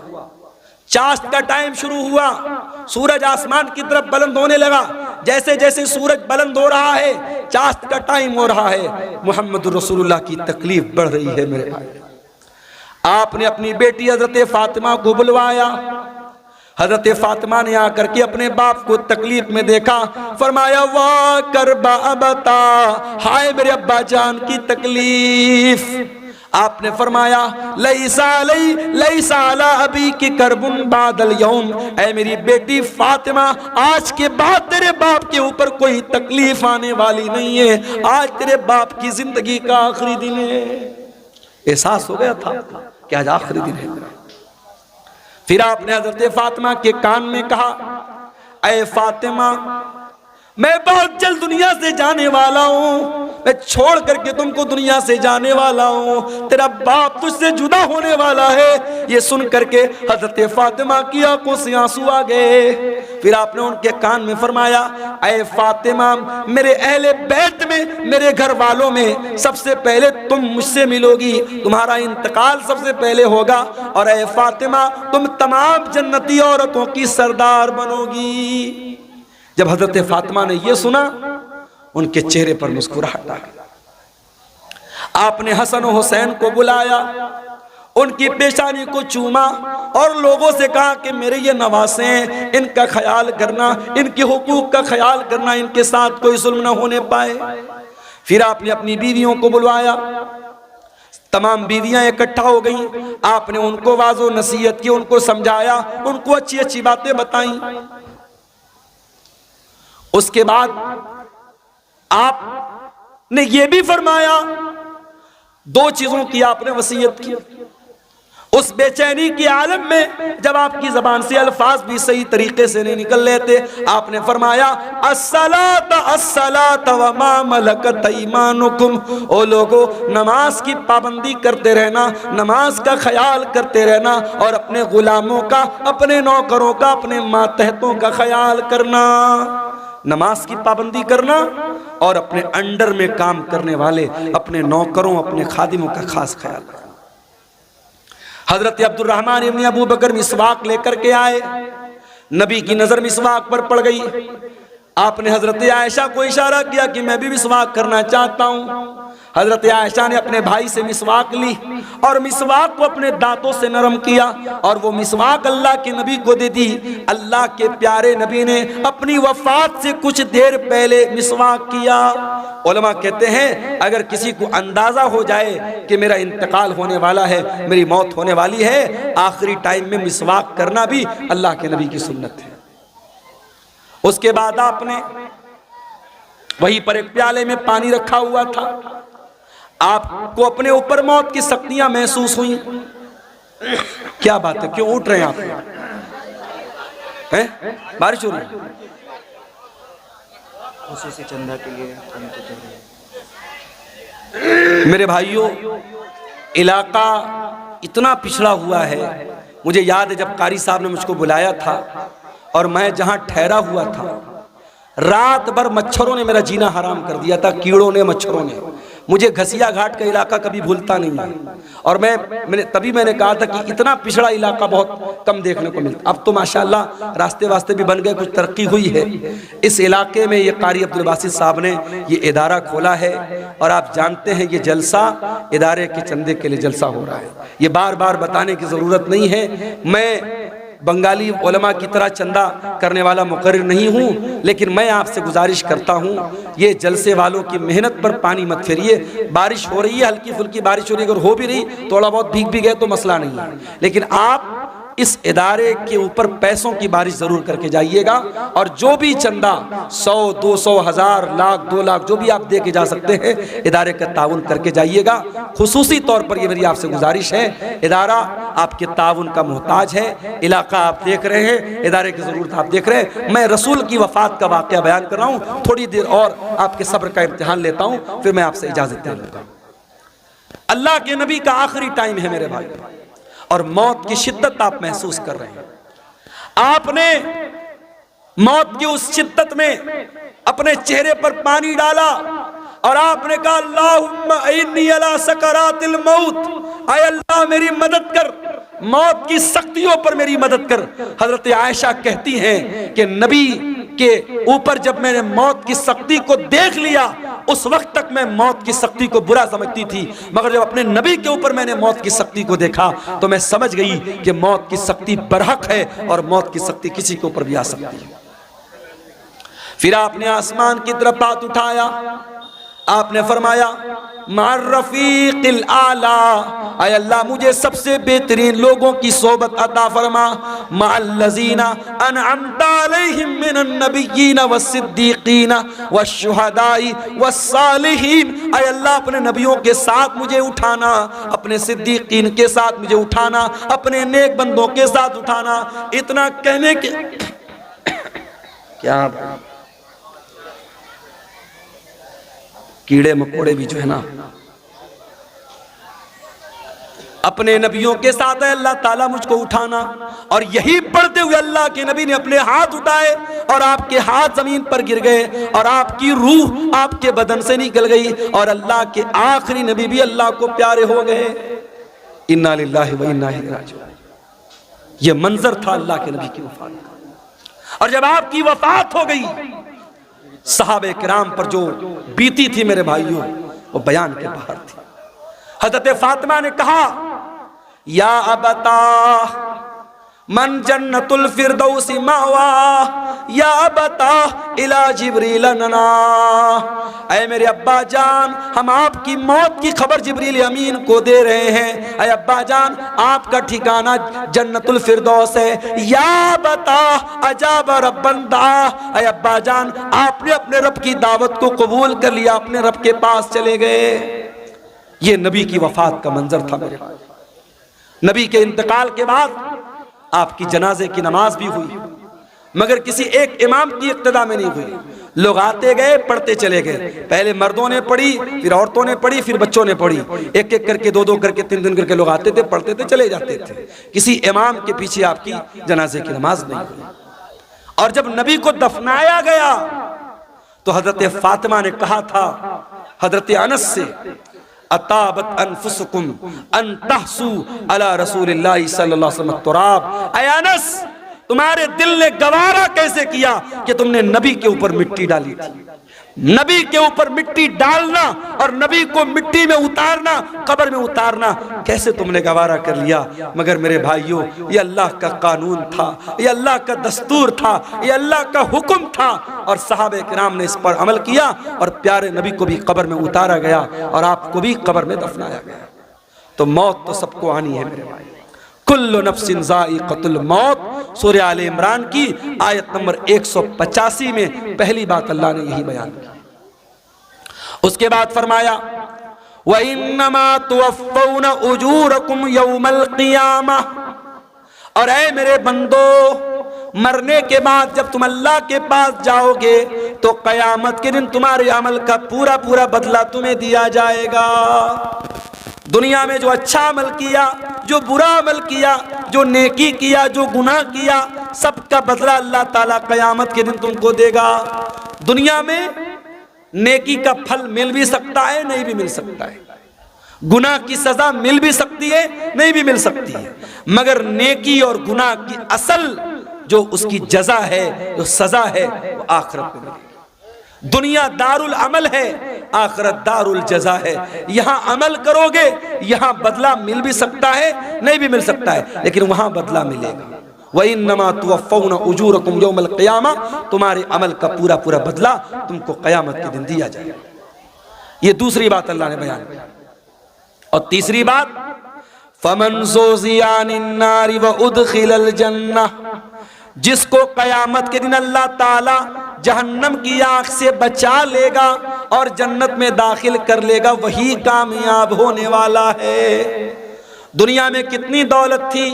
चाश्त का टाइम शुरू हुआ, सूरज आसमान की तरफ बुलंद होने लगा। जैसे जैसे सूरज बुलंद हो रहा है, चाश्त का टाइम हो रहा है, मोहम्मद रसूलुल्लाह की तकलीफ बढ़ रही है मेरे भाई। आपने अपनी बेटी हजरत फातिमा को बुलवाया। हजरत फातिमा ने आकर के अपने बाप को तकलीफ में देखा, फरमाया वाह करबा बता, हाय मेरे अब्बा जान की तकलीफ। आपने फरमाया लईसा अला अबी की करबुन बादल यौम, ऐ मेरी बेटी फातिमा, आज के बाद तेरे बाप के ऊपर कोई तकलीफ आने वाली नहीं है, आज तेरे बाप की जिंदगी का आखिरी दिन है। एहसास हो गया था कि आज आखिरी दिन है। फिर आपने हजरत फातिमा के कान में कहा, ऐ फातिमा, मैं बहुत जल्द दुनिया से जाने वाला हूं, मैं छोड़ करके तुमको दुनिया से जाने वाला हूँ, तेरा बाप तुझसे जुदा होने वाला है। ये सुन करके हजरत फातिमा की आंखों से आंसू आ गए। फिर आपने उनके कान में फरमाया, ऐ फातिमा, मेरे अहले बैत में, मेरे घर वालों में सबसे पहले तुम मुझसे मिलोगी, तुम्हारा इंतकाल सबसे पहले होगा, और ऐ फातिमा तुम तमाम जन्नती औरतों की सरदार बनोगी। जब हजरत फातिमा ने यह सुना, उनके चेहरे पर मुस्कुराहट आ गई। आपने हसन और हुसैन को बुलाया, उनकी पेशानी को चूमा और लोगों से कहा कि मेरे ये नवासे हैं, इनका ख्याल करना, इनके हुकूक का ख्याल करना, इनके साथ कोई जुल्म न होने पाए। फिर आपने अपनी बीवियों को बुलवाया, तमाम बीवियां इकट्ठा हो गईं। आपने उनको वाज़ो नसीहत की, उनको समझाया, उनको अच्छी अच्छी बातें बताई। उसके बाद आपने ये भी फरमाया, दो चीजों की आपने वसीयत की। उस बेचैनी के आलम में जब आपकी जबान से अल्फाज भी सही तरीके से नहीं निकल लेते, आपने फरमाया अस्सलात अस्सलात व मा मलकत ऐमानुकुम। ओ लोगो, नमाज की पाबंदी करते रहना, नमाज का ख्याल करते रहना, और अपने गुलामों का, अपने नौकरों का, अपने मातहतों का ख्याल करना। नमाज की पाबंदी करना और अपने अंडर में काम करने वाले अपने नौकरों, अपने खादिमों का खास ख्याल रखना। हजरत अब्दुर्रहमान इब्न अबू बकर मिसवाक लेकर के आए, नबी की नजर मिसवाक पर पड़ गई। आपने हजरत आयशा को इशारा किया कि मैं भी मिसवाक करना चाहता हूं। हजरत आयशा ने अपने भाई से मिसवाक ली और मिसवाक को अपने दांतों से नरम किया और वो मिसवाक अल्लाह के नबी को दे दी। अल्लाह के प्यारे नबी ने अपनी वफात से कुछ देर पहले मिसवाक किया। उलमा कहते हैं अगर किसी को अंदाजा हो जाए कि मेरा इंतकाल होने वाला है, मेरी मौत होने वाली है, आखिरी टाइम में मिसवाक करना भी अल्लाह के नबी की सुन्नत है। उसके बाद आपने वहीं पर एक प्याले में पानी रखा हुआ था। आपको अपने ऊपर मौत की सख्तियां महसूस हुई। क्या बात है, क्यों उठ रहे हैं आप? हैं? बारिश हो रही है? उसी से चंदा के लिए मेरे भाइयों, इलाका इतना पिछड़ा हुआ है। मुझे याद है जब कारी साहब ने मुझको बुलाया था और मैं जहां ठहरा हुआ था, रात भर मच्छरों ने मेरा जीना हराम कर दिया था, कीड़ों ने, मच्छरों ने। मुझे घसिया घाट का इलाका कभी भूलता नहीं है। और मैंने कहा था कि इतना पिछड़ा इलाका बहुत कम देखने को मिलता। अब तो माशाल्लाह रास्ते वास्ते भी बन गए, कुछ तरक्की हुई है। इस इलाके में ये कारी अब्दुल बासित साहब ने ये इदारा खोला है और आप जानते हैं ये जलसा इदारे के चंदे के लिए जलसा हो रहा है। ये बार बार बताने की ज़रूरत नहीं है। मैं बंगाली उलमा की तरह चंदा करने वाला मुकर्रिर नहीं हूँ, लेकिन मैं आपसे गुजारिश करता हूँ ये जलसे वालों की मेहनत पर पानी मत फेरिए। बारिश हो रही है, हल्की फुल्की बारिश हो रही है, अगर हो भी रही थोड़ा बहुत भीग भी गए तो मसला नहीं है, लेकिन आप इस इदारे के ऊपर पैसों की बारिश जरूर करके जाइएगा। और जो भी चंदा 100, 200, 1000, लाख, 2 लाख जो भी आप दे के जा सकते हैं, इदारे का ताउन करके जाइएगा। खुसूसी तौर पर ये मेरी आपसे गुजारिश है, इदारा आपके ताउन का मोहताज है। इलाका आप देख रहे हैं, इदारे की जरूरत आप देख रहे हैं। मैं रसूल की वफात का वाक़या बयान कर रहा हूँ, थोड़ी देर और आपके सब्र का इम्तिहान लेता हूँ, फिर मैं आपसे इजाजत ले लूँगा। अल्लाह के नबी का आखिरी टाइम है मेरे भाई, और मौत की शिद्दत आप महसूस कर रहे हैं। आपने मौत की उस शिद्दत में अपने चेहरे पर पानी डाला और आपने कहा अल्लाहुम्मा इन्नी अला सकरातिल मौत, आय अल्लाह मेरी मदद कर, मौत की सख्तियों पर मेरी मदद कर। हजरत आयशा कहती हैं कि नबी के ऊपर जब मैंने मौत की सख्ती को देख लिया, उस वक्त तक मैं मौत की सख्ती को बुरा समझती थी, मगर जब अपने नबी के ऊपर मैंने मौत की सख्ती को देखा तो मैं समझ गई कि मौत की सख्ती बरहक है और मौत की सख्ती किसी के ऊपर भी आ सकती है। फिर आपने आसमान की तरफ हाथ उठाया, आपने फरमाया मार रफीक़िल आला, आय अल्लाह मुझे सबसे बेहतरीन लोगों की सोबत अता फरमा, मअल्लज़ीना अनअमता अलैहिम मिनन नबिय्यीन वस्सिद्दीक़ीन वश्शुहदाई वस्सालिहीन। आय अल्लाह अपने नबियों के साथ मुझे उठाना, अपने सिद्दीक़ीन के साथ मुझे उठाना, अपने नेक बंदों के साथ उठाना। इतना कहने के क्या कीड़े मकोड़े भी जो है ना अपने नबियों के साथ है, अल्लाह ताला मुझको उठाना। और यही पढ़ते हुए अल्लाह के नबी ने अपने हाथ उठाए और आपके हाथ जमीन पर गिर गए और आपकी रूह आपके बदन से निकल गई और अल्लाह के आखिरी नबी भी अल्लाह को प्यारे हो गए। इन्ना लिल्लाहि व इन्ना इलैहि राजिऊन। यह मंजर था अल्लाह के नबी की वफात का। और जब आपकी वफात हो गई, सहाबे किराम पर जो बीती थी मेरे भाइयों, वो बयान के बाहर थी। हजरत फातिमा ने कहा, या अबता मन जन्नतुल फिरदौसी मावा, या अबता इला जिब्रील नना। ऐ मेरे अब्बा जान, हम आपकी मौत की खबर जिब्रील अमीन को दे रहे हैं। ऐ अब्बा जान, आपका ठिकाना जन्नतुल फिरदौस है। या बता अजाब रब्बन दा। ऐ अब्बा जान, आपने अपने रब की दावत को कबूल कर लिया, अपने रब के पास चले गए। ये नबी की वफात का मंजर था मेरे भाई। नबी के इंतकाल के बाद आपकी जनाजे की नमाज भी हुई, मगर किसी एक इमाम की इक्तदा में नहीं हुई। लोग आते गए, पढ़ते चले गए। पहले मर्दों ने पढ़ी, फिर औरतों ने पढ़ी, फिर बच्चों ने पढ़ी। एक एक करके, दो दो करके, तीन दिन करके लोग आते थे, पढ़ते थे, चले जाते थे। किसी इमाम के पीछे आपकी जनाजे की नमाज नहीं हुई। और जब नबी को दफनाया गया तो हजरत फातिमा ने कहा था हजरत अनस से, अताबत अनफुसकुम अन तहसू अला रसूलिल्लाहि सल्लल्लाहु अलैहि वसल्लम तुराब। ऐ अनस, तुम्हारे दिल ने गवारा कैसे किया कि तुमने नबी के ऊपर मिट्टी डाली थी। नबी के ऊपर मिट्टी डालना और नबी को मिट्टी में उतारना, कब्र में उतारना, कैसे तुमने गवारा कर लिया। मगर मेरे भाइयों, ये अल्लाह का कानून था, ये अल्लाह का दस्तूर था, ये अल्लाह का हुक्म था। और सहाबे किराम ने इस पर अमल किया और प्यारे नबी को भी कब्र में उतारा गया और आपको भी कब्र में दफनाया गया। तो मौत तो सबको आनी है मेरे भाई। कुल्लु नफ्सिन ज़ाइक़तुल मौत, सूरह आले इमरान की आयत नंबर 185 में पहली बात अल्लाह ने यही बयान की। उसके बाद फरमाया, व इन्नमा तुवफ़्फ़ौना उजूरकुम यौमल क़ियामा। और ऐ मेरे बंदो, मरने के बाद जब तुम अल्लाह के पास जाओगे तो क़यामत के दिन तुम्हारे अमल का पूरा पूरा बदला तुम्हें दिया जाएगा। दुनिया में जो अच्छा अमल किया, जो बुरा अमल किया, जो नेकी किया, जो गुनाह किया, सबका बदला अल्लाह ताला क़यामत के दिन तुमको देगा। दुनिया में नेकी का फल मिल भी सकता है, नहीं भी मिल सकता है। गुनाह की सजा मिल भी सकती है, नहीं भी मिल सकती है। मगर नेकी और गुनाह की असल जो उसकी जजा है, जो सजा है, वो आखिरत में मिलेगी। दुनिया दारुल अमल है, आखिरत दारुल जजा है। यहाँ अमल करोगे, यहाँ बदला मिल भी सकता है, नहीं भी मिल सकता है, लेकिन वहाँ बदला मिलेगा। व इन्नमा तुवफ़्फ़ौना उजूरकुम यौमल क़ियामा, तुम्हारे अमल का पूरा पूरा बदला तुमको क़यामत के दिन दिया जाएगा। ये दूसरी बात अल्लाह ने बयान की। और तीसरी बात, फ़मन ज़ुज़िया अनिन नारि व उदख़िलल जन्नह, जिसको क़यामत के दिन अल्लाह ताला जहन्नम की आग से बचा लेगा और जन्नत में दाखिल कर लेगा, वही कामयाब होने वाला है। दुनिया में कितनी दौलत थी,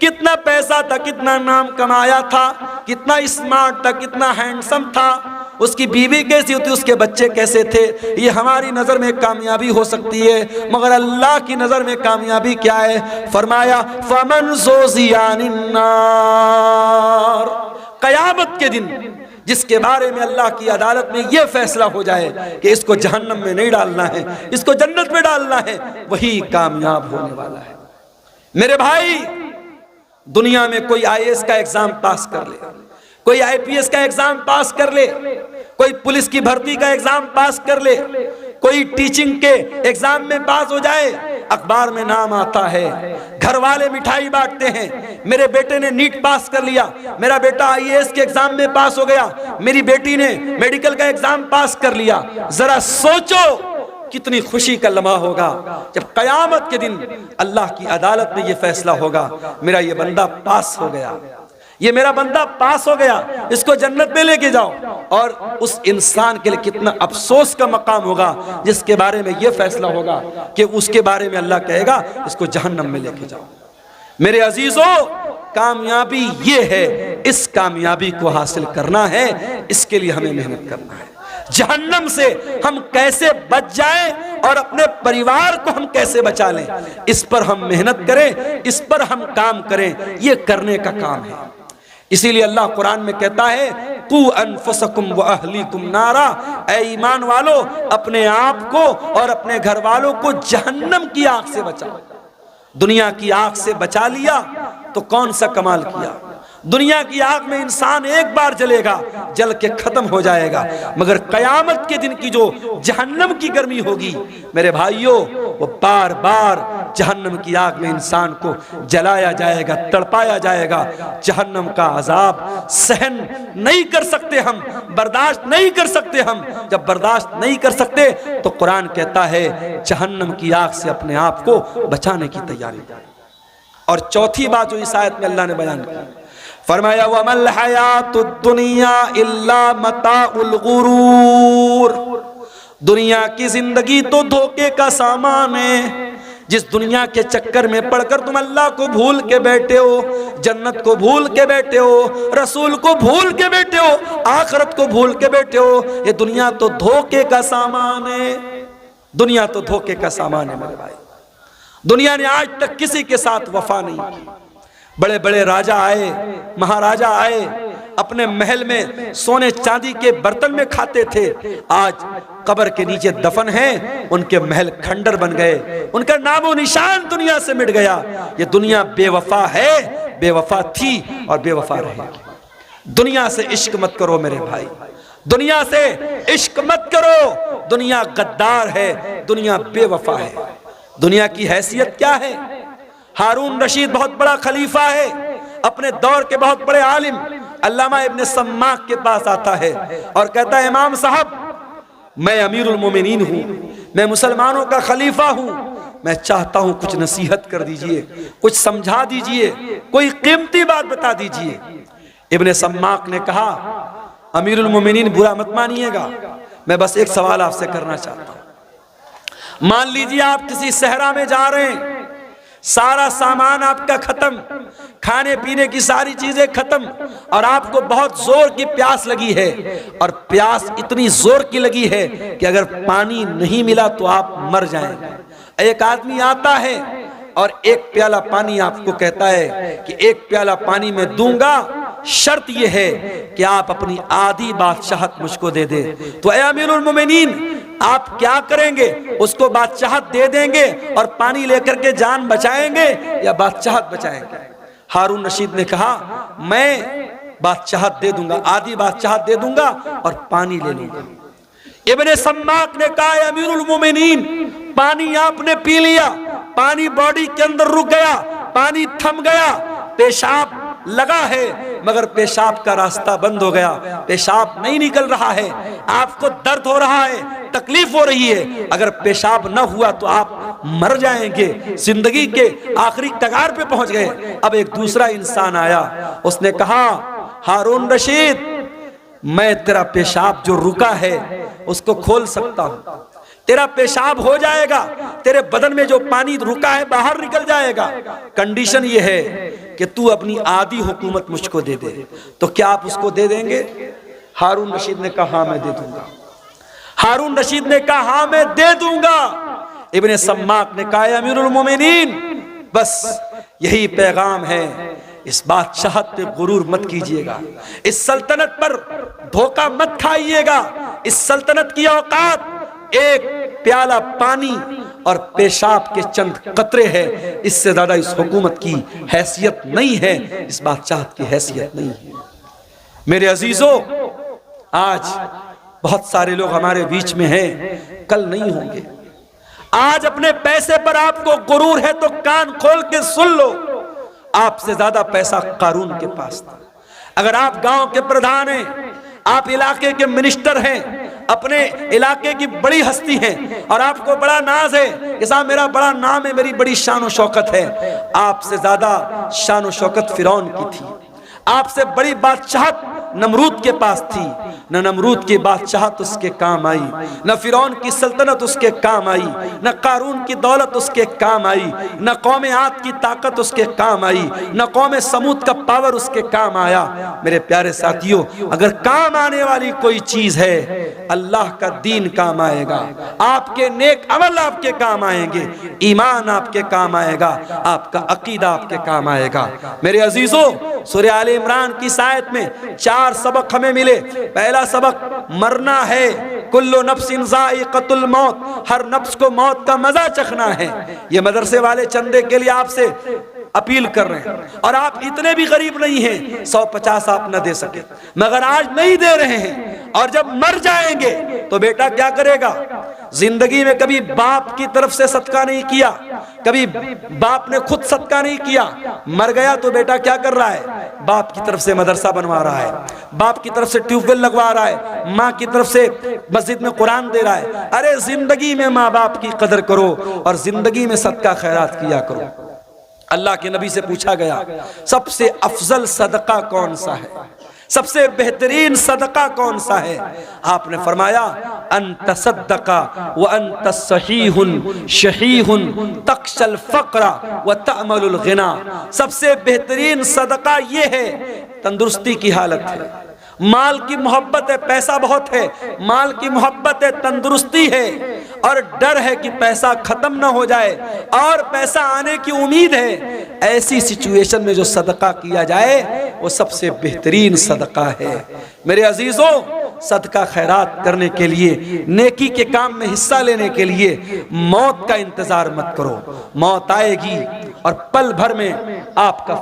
कितना पैसा था, कितना नाम कमाया था, कितना स्मार्ट था, कितना हैंडसम था, उसकी बीवी कैसी होती, उसके बच्चे कैसे थे, ये हमारी नज़र में कामयाबी हो सकती है, मगर अल्लाह की नज़र में कामयाबी क्या है। फरमाया, फमन ज़ुज़िया अनिन नार, क़यामत के दिन जिसके बारे में अल्लाह की अदालत में यह फैसला हो जाए कि इसको जहन्नम में नहीं डालना है, इसको जन्नत में डालना है, वही कामयाब होने वाला है। मेरे भाई, दुनिया में कोई IAS का एग्जाम पास कर ले, कोई IPS का एग्जाम पास कर ले, कोई पुलिस की भर्ती का एग्जाम पास कर ले, कोई टीचिंग के एग्जाम में पास हो जाए, अखबार में नाम आता है, घर वाले मिठाई बांटते हैं, मेरे बेटे ने नीट पास कर लिया, मेरा बेटा IAS के एग्जाम में पास हो गया, मेरी बेटी ने मेडिकल का एग्जाम पास कर लिया। जरा सोचो कितनी खुशी का लम्हा होगा जब क़यामत के दिन अल्लाह की अदालत में यह फैसला होगा, मेरा ये बंदा पास हो गया, ये मेरा बंदा पास हो गया, इसको जन्नत में लेके जाओ। और उस इंसान के लिए कितना अफसोस का मकाम होगा जिसके बारे में यह फैसला होगा कि उसके बारे में अल्लाह कहेगा इसको जहन्नम में लेके जाओ। मेरे अजीजों, कामयाबी ये है, इस कामयाबी को हासिल करना है, इसके लिए हमें मेहनत करना है। जहन्नम से हम कैसे बच जाएं और अपने परिवार को हम कैसे बचा लें, इस पर हम मेहनत करें, इस पर हम काम करें, ये करने का काम है। इसीलिए अल्लाह कुरान में कहता है कू अनफुसकुम व अहलीकुम नारा, ऐ ईमान वालों अपने आप को और अपने घर वालों को जहन्नम की आग से बचाओ। दुनिया की आग से बचा लिया तो कौन सा कमाल किया। दुनिया की आग में इंसान एक बार जलेगा, जल के खत्म हो जाएगा, मगर कयामत के दिन की जो जहन्नम की गर्मी होगी मेरे भाइयों, वो बार बार जहन्नम की आग में इंसान को जलाया जाएगा, तड़पाया जाएगा। जहन्नम का अजाब सहन नहीं कर सकते हम, बर्दाश्त नहीं कर सकते हम। जब बर्दाश्त नहीं कर सकते तो कुरान कहता है जहन्नम की आग से अपने आप को बचाने की तैयारी। और चौथी बात जो इस आयत में अल्लाह ने बयान की, फरमाया वमल हयातुद दुनिया इल्ला मताउल गुरूर, दुनिया की जिंदगी तो धोखे का सामान है। जिस दुनिया के चक्कर में पड़कर तुम अल्लाह को भूल के बैठे हो, जन्नत को भूल के बैठे हो, रसूल को भूल के बैठे हो, आखिरत को भूल के बैठे हो, ये दुनिया तो धोखे का सामान है। दुनिया तो धोखे का सामान है मेरे भाई। दुनिया ने आज तक किसी के साथ वफा नहीं की। बड़े बड़े राजा आए, महाराजा आए, अपने महल में सोने चांदी के बर्तन में खाते थे, आज कब्र के नीचे दफन हैं, उनके महल खंडर बन गए, उनका नामो निशान दुनिया से मिट गया। ये दुनिया बेवफा है, बेवफा थी और बेवफा रहेगी। दुनिया से इश्क मत करो मेरे भाई, दुनिया से इश्क मत करो। दुनिया गद्दार है, दुनिया बेवफा है। दुनिया की हैसियत क्या है? हारून रशीद बहुत बड़ा खलीफा है, अपने दौर के बहुत बड़े आलिम अल्लामा इब्ने सम्माक के पास आता है और कहता है इमाम साहब मैं अमीरुल मोमिनीन हूँ, मैं मुसलमानों का खलीफा हूँ, मैं चाहता हूँ कुछ नसीहत कर दीजिए, कुछ समझा दीजिए, कोई कीमती बात बता दीजिए। इब्ने सम्माक ने कहा अमीरुल मोमिनीन बुरा मत मानिएगा, मैं बस एक सवाल आपसे करना चाहता हूँ। मान लीजिए आप किसी सहरा में जा रहे हैं, सारा सामान आपका खत्म, खाने पीने की सारी चीजें खत्म, और आपको बहुत जोर की प्यास लगी है, और प्यास इतनी जोर की लगी है कि अगर पानी नहीं मिला तो आप मर जाएंगे। एक आदमी आता है और एक प्याला पानी आपको कहता है कि एक प्याला पानी मैं दूंगा, शर्त यह है कि आप अपनी आधी बादशाहत मुझको दे दे। तो ऐ अमीरुल मोमिनीन आप क्या करेंगे? उसको बादशाहत दे देंगे और पानी लेकर के जान बचाएंगे या बादशाहत बचाएंगे? हारून रशीद ने कहा मैं बादशाहत दे दूंगा, आधी बादशाहत दे दूंगा और पानी ले लूंगा। इब्ने सम्माक ने कहा अमीरुल मोमिनीन पानी आपने पी लिया, पानी बॉडी के अंदर रुक गया, पानी थम गया, पेशाब लगा है मगर पेशाब का रास्ता बंद हो गया, पेशाब नहीं निकल रहा है, आपको दर्द हो रहा है, तकलीफ हो रही है, अगर पेशाब न हुआ तो आप मर जाएंगे, जिंदगी के आखिरी कगार पे पहुंच गए। अब एक दूसरा इंसान आया, उसने कहा हारून रशीद मैं तेरा पेशाब जो रुका है उसको खोल सकता हूं, तेरा पेशाब हो जाएगा, तेरे बदन में जो पानी रुका है बाहर निकल जाएगा, कंडीशन ये है कि तू अपनी आधी हुकूमत मुझको दे दे। तो क्या आप उसको दे देंगे? हारून रशीद ने कहा हाँ मैं दे दूंगा। हारून रशीद ने कहा हाँ मैं दे दूंगा। इब्ने सम्माक ने कहा अमीरुल मोमिनीन बस यही पैगाम है, इस बादशाहत पे गुरूर मत कीजिएगा, इस सल्तनत पर धोखा मत खाइएगा। इस सल्तनत की औकात एक प्याला पानी और पेशाब के चंद कतरे है, इससे ज्यादा इस हुकूमत की हैसियत नहीं है, इस बादशाहत की हैसियत नहीं है। मेरे अजीजों आज बहुत सारे लोग हमारे बीच में हैं, कल नहीं होंगे। आज अपने पैसे पर आपको गुरूर है तो कान खोल के सुन लो, आपसे ज्यादा पैसा कारून के पास था। अगर आप गांव के प्रधान हैं, आप इलाके के मिनिस्टर हैं, अपने इलाके की बड़ी हस्ती हैं और आपको बड़ा नाज है कि साहब मेरा बड़ा नाम है, मेरी बड़ी शान और शौकत है, आपसे ज्यादा शान और शौकत फिरौन की थी, आपसे बड़ी बादशाहत नमरूद के पास थी, न नमरूद की बादशाहत उसके काम आई, न फिरौन की सल्तनत उसके काम आई, न कारून की दौलत उसके काम आई, न कौम आद की ताकत उसके काम आई, न कौम समूद का पावर उसके काम आया। मेरे प्यारे साथियों, अगर काम आने वाली कोई चीज है, अल्लाह का दीन काम आएगा, आपके नेक अमल आपके काम आएंगे, ईमान आपके काम आएगा, आपका अकीदा आपके काम आएगा। मेरे अजीजों, सूरह आले इमरान की आयत में 4 सबक हमें मिले। पहला सबक, मरना है, कुल्लु नफ्सिन ज़ाइक़तुल मौत, हर नफ्स को मौत का मजा चखना है। ये मदरसे वाले चंदे के लिए आपसे अपील कर रहे हैं, और आप इतने भी गरीब नहीं हैं 150 आप न दे सके, मगर आज नहीं दे रहे हैं, और जब मर जाएंगे तो बेटा क्या करेगा? जिंदगी में कभी बाप की तरफ से सदका नहीं किया, कभी बाप ने खुद सदका नहीं किया, मर गया तो बेटा क्या कर रहा है? बाप की तरफ से मदरसा बनवा रहा है, बाप की तरफ से ट्यूबवेल लगवा रहा है, माँ की तरफ से मस्जिद में कुरान दे रहा है। अरे जिंदगी में माँ बाप की कदर करो और जिंदगी में सदका खैरात किया करो। अल्लाह के नबी से पूछा गया, सबसे अफजल सदका कौन सा है, सबसे बेहतरीन सदका कौन सा है? आपने फरमाया, अंत सद्दका व अंत सहीहुन शहीहुन तक्शल फक्रा व तअमलुल गिना। सबसे बेहतरीन सदका ये है, तंदुरुस्ती की हालत है, माल की मोहब्बत है, पैसा बहुत है, माल की मोहब्बत है, तंदुरुस्ती है, और डर है कि पैसा खत्म ना हो जाए और पैसा आने की उम्मीद है। ऐसी सिचुएशन में जो सदका किया जाए वो सबसे बेहतरीन सदका है। मेरे अजीजों, सदका खैरात करने के लिए, नेकी के काम में हिस्सा लेने के लिए मौत का इंतजार मत करो। मौत आएगी और पल भर में आपका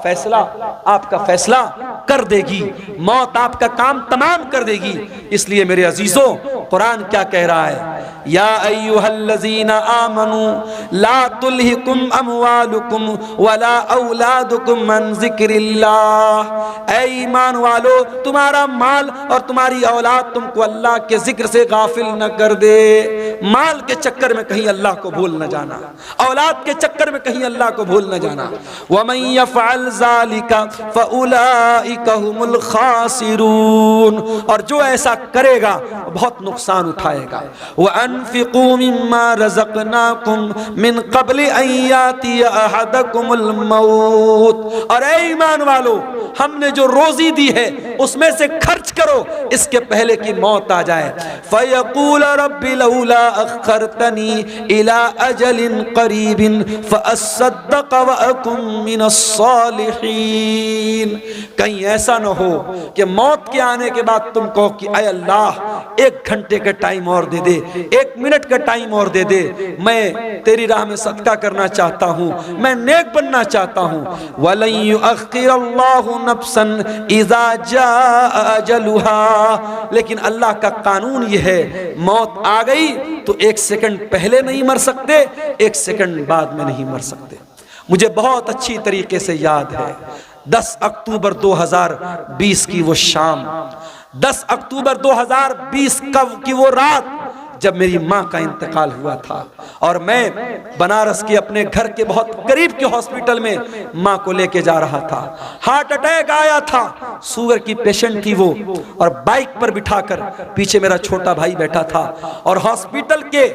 फैसला कर देगी, मौत आपका काम तमाम कर देगी। इसलिए मेरे अजीजों, कुरान क्या कह रहा है? या अय्युहल्लज़ीना आमनू ला तुल्हिकुम अमवालुकुम वला औलादुकुम अन ज़िक्रिल्लाह। ऐ ईमान वालो, तुम्हारा माल और तुम्हारी औलाद तुमको अल्लाह के जिक्र से गाफिल न कर दे। माल के चक्कर में कहीं अल्लाह को भूल न जाना, औलाद के चक्कर में कहीं अल्लाह को भूल न जाना। वमन यफ़अल ज़ालिका फ़उलाइका हुमुल खासिरून। और जो ऐसा करेगा बहुत नुकसान उठाएगा। व अनफ़िक़ू मिम्मा रज़क़नाकुम मिन क़ब्लि अन यातिया अहदकुमुल मौत। और ऐ ईमान वालो, हमने जो रोजी दी है उसमें से खर्च करो इसके पहले कि मौत आ जाए। फ़यक़ूल रब्बि लौला अख़रतनी इला अजलिन क़रीबिन फ़अस्सद्दक़ व अकुन मिनस्सालिहीन। कहीं ऐसा न हो कि मौत के आने के बाद तुम कहो कि ऐ अल्लाह, 1 घंटे का टाइम और दे दे, 1 मिनट का टाइम और दे दे, मैं तेरी राह में सदका करना चाहता हूँ, मैं नेक बनना चाहता हूँ। वलन युअख़्खिरल्लाहु नफ्सन इज़ा जाअ अजलुहा। लेकिन अल्लाह का कानून ये है, मौत आ गई तो 1 सेकंड पहले नहीं मर सकते, 1 सेकंड बाद में नहीं मर सकते। मुझे बहुत अच्छी तरीके से याद है 10 अक्टूबर 2020 की वो शाम, 10 अक्टूबर 2020 की वो रात जब मेरी माँ का इंतकाल हुआ था और मैं बनारस के अपने घर के बहुत करीब के हॉस्पिटल में माँ को लेके जा रहा था। हार्ट अटैक आया था, शुगर की पेशेंट थी वो, और बाइक पर बिठाकर पीछे मेरा छोटा भाई बैठा था। और हॉस्पिटल के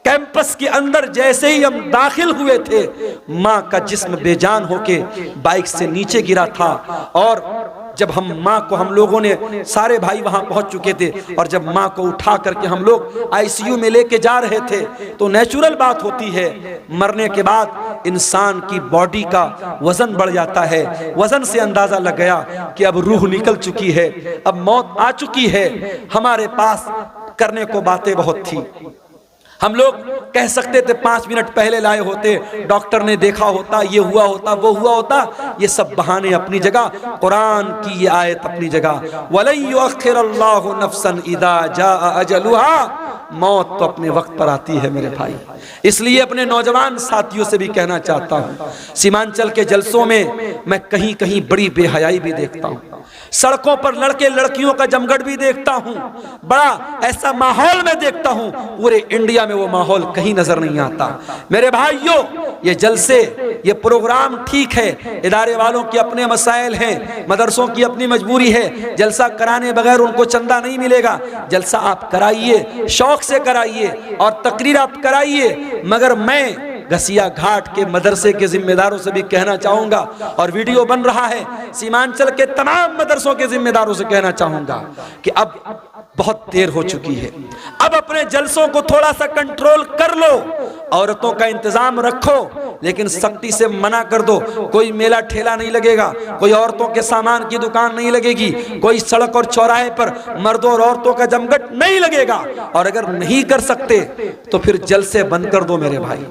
कैंपस के अंदर जैसे ही हम दाखिल हुए थे, माँ का जिस्म बेजान होके बाइक से नीचे गिरा था। और जब हम लोगों ने सारे भाई वहां पहुंच चुके थे, और जब माँ को उठा करके हम लोग आईसीयू में लेके जा रहे थे, तो नेचुरल बात होती है, मरने के बाद इंसान की बॉडी का वजन बढ़ जाता है। वजन से अंदाजा लग गया कि अब रूह निकल चुकी है, अब मौत आ चुकी है। हमारे पास करने को बातें बहुत थी। हम लोग कह सकते थे 5 मिनट पहले लाए होते, डॉक्टर ने देखा होता, ये हुआ होता, वो हुआ होता। ये सब बहाने अपनी जगह, कुरान की ये आयत अपनी जगह। वलन युअख़्खिरल्लाहु नफ्सन इज़ा जाअ अजलुहा। मौत तो अपने वक्त पर आती है मेरे भाई। इसलिए अपने नौजवान साथियों से भी कहना चाहता हूँ, सीमांचल के जलसों में मैं कहीं कहीं बड़ी बेहयाई भी देखता हूँ। सड़कों पर लड़के लड़कियों का जमघट भी देखता हूं, बड़ा ऐसा माहौल में देखता हूं, पूरे इंडिया में वो माहौल कहीं नजर नहीं आता। मेरे भाइयों, ये जलसे, ये प्रोग्राम ठीक है, इदारे वालों के अपने मसाइल हैं, मदरसों की अपनी मजबूरी है, जलसा कराने बगैर उनको चंदा नहीं मिलेगा। जलसा आप कराइए, शौक से कराइए और तकरीर आप कराइए, मगर मैं घसिया घाट के मदरसे के जिम्मेदारों से भी कहना चाहूंगा, और वीडियो बन रहा है, सीमांचल के तमाम मदरसों के जिम्मेदारों से कहना चाहूंगा कि अब बहुत देर हो चुकी है, अब अपने जलसों को थोड़ा सा कंट्रोल कर लो, औरतों का इंतजाम रखो, लेकिन सख्ती से मना कर दो। कोई मेला ठेला नहीं लगेगा, कोई औरतों के सामान की दुकान नहीं लगेगी, कोई सड़क और चौराहे पर मर्दों और औरतों का जमघट नहीं लगेगा। और अगर नहीं कर सकते तो फिर जलसे बंद कर दो मेरे भाई,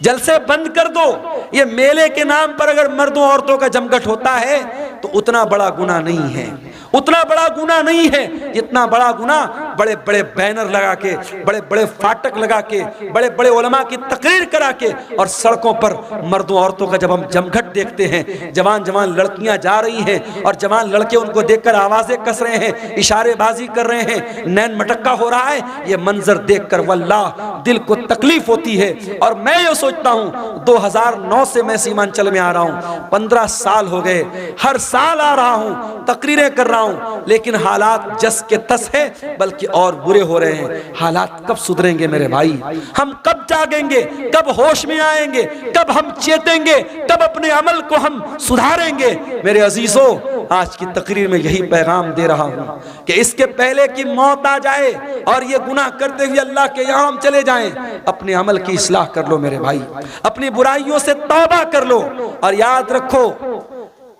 जलसे बंद कर दो। ये मेले के नाम पर अगर मर्दों औरतों का जमघट होता है तो उतना बड़ा गुनाह नहीं है, उतना बड़ा गुनाह नहीं है जितना बड़ा गुनाह बड़े बड़े बैनर लगा के, बड़े बड़े फाटक लगा के, बड़े बड़े उलमा की तकरीर करा के, और सड़कों पर मर्दों औरतों का जब हम जमघट देखते हैं, जवान जवान लड़कियां जा रही हैं और जवान लड़के उनको देखकर आवाजें कस रहे हैं, इशारेबाजी कर रहे हैं, नैन मटक्का हो रहा है, ये मंजर देखकर वल्लाह दिल को तकलीफ होती है। और मैं ये सोचता हूँ 2009 से मैं सीमांचल में आ रहा हूँ, 15 साल हो गए, हर साल आ रहा हूँ, तकरीरें कर रहा हूँ, लेकिन हालात जस के तस है बल्कि और बुरे हो रहे हैं। हालात कब सुधरेंगे मेरे भाई? हम कब जागेंगे, कब होश में आएंगे, कब हम चेतेंगे, कब अपने अमल को हम सुधारेंगे? मेरे अजीजों, आज की तकरीर में यही पैगाम दे रहा हूँ कि इसके पहले कि मौत आ जाए और ये गुनाह करते हुए अल्लाह के यहाँ हम चले जाएं, अपने अमल की इस्लाह कर लो मेरे भाई, अपनी बुराइयों से तौबा कर लो। और याद रखो,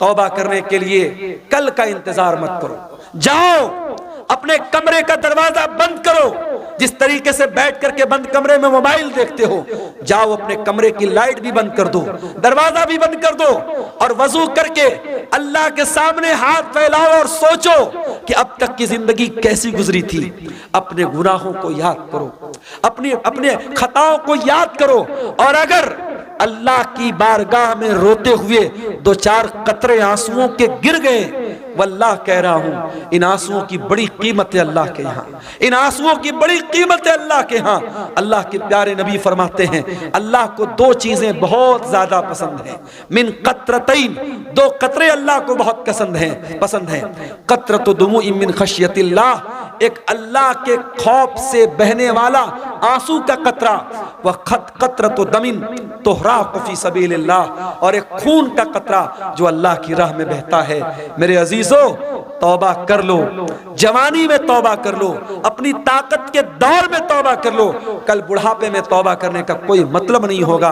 तौबा करने के लिए कल का इंतजार मत करो, जाओ अपने कमरे का दरवाजा बंद करो। जिस तरीके से बैठ करके बंद कमरे में मोबाइल देखते हो, जाओ अपने कमरे की लाइट भी बंद कर दो, दरवाजा भी बंद कर दो, और वजू करके अल्लाह के सामने हाथ फैलाओ और सोचो कि अब तक की जिंदगी कैसी गुजरी थी। अपने गुनाहों को याद करो, अपने खताओं को याद करो, और अगर अल्लाह की बारगाह में रोते हुए 2-4 कतरे आंसुओं के गिर गए, वल्लाह कह रहा हूं, इन आंसुओं की बड़ी कीमत है अल्लाह के यहाँ, इन आंसुओं की बड़ी कीमत है अल्लाह के यहाँ। अल्लाह के प्यारे नबी फरमाते हैं, अल्लाह को 2 चीजें बहुत ज्यादा पसंद हैं, मिन कतरतैन, 2 कतरे अल्लाह को बहुत पसंद हैं। कतरतु दुमूइ मिन खशियतिल्लाह, एक अल्लाह के खौफ से बहने वाला आंसू का कतरा, व कतरतु दमिन तुहराक़ु फी सबीलिल्लाह, और एक खून का कतरा जो अल्लाह की राह में बहता है। मेरे अजीजों, तौबा कर लो, जवानी में तौबा कर लो, अपनी ताकत के दौर में तौबा कर लो। कल बुढ़ापे में तौबा करने का कोई मतलब नहीं होगा।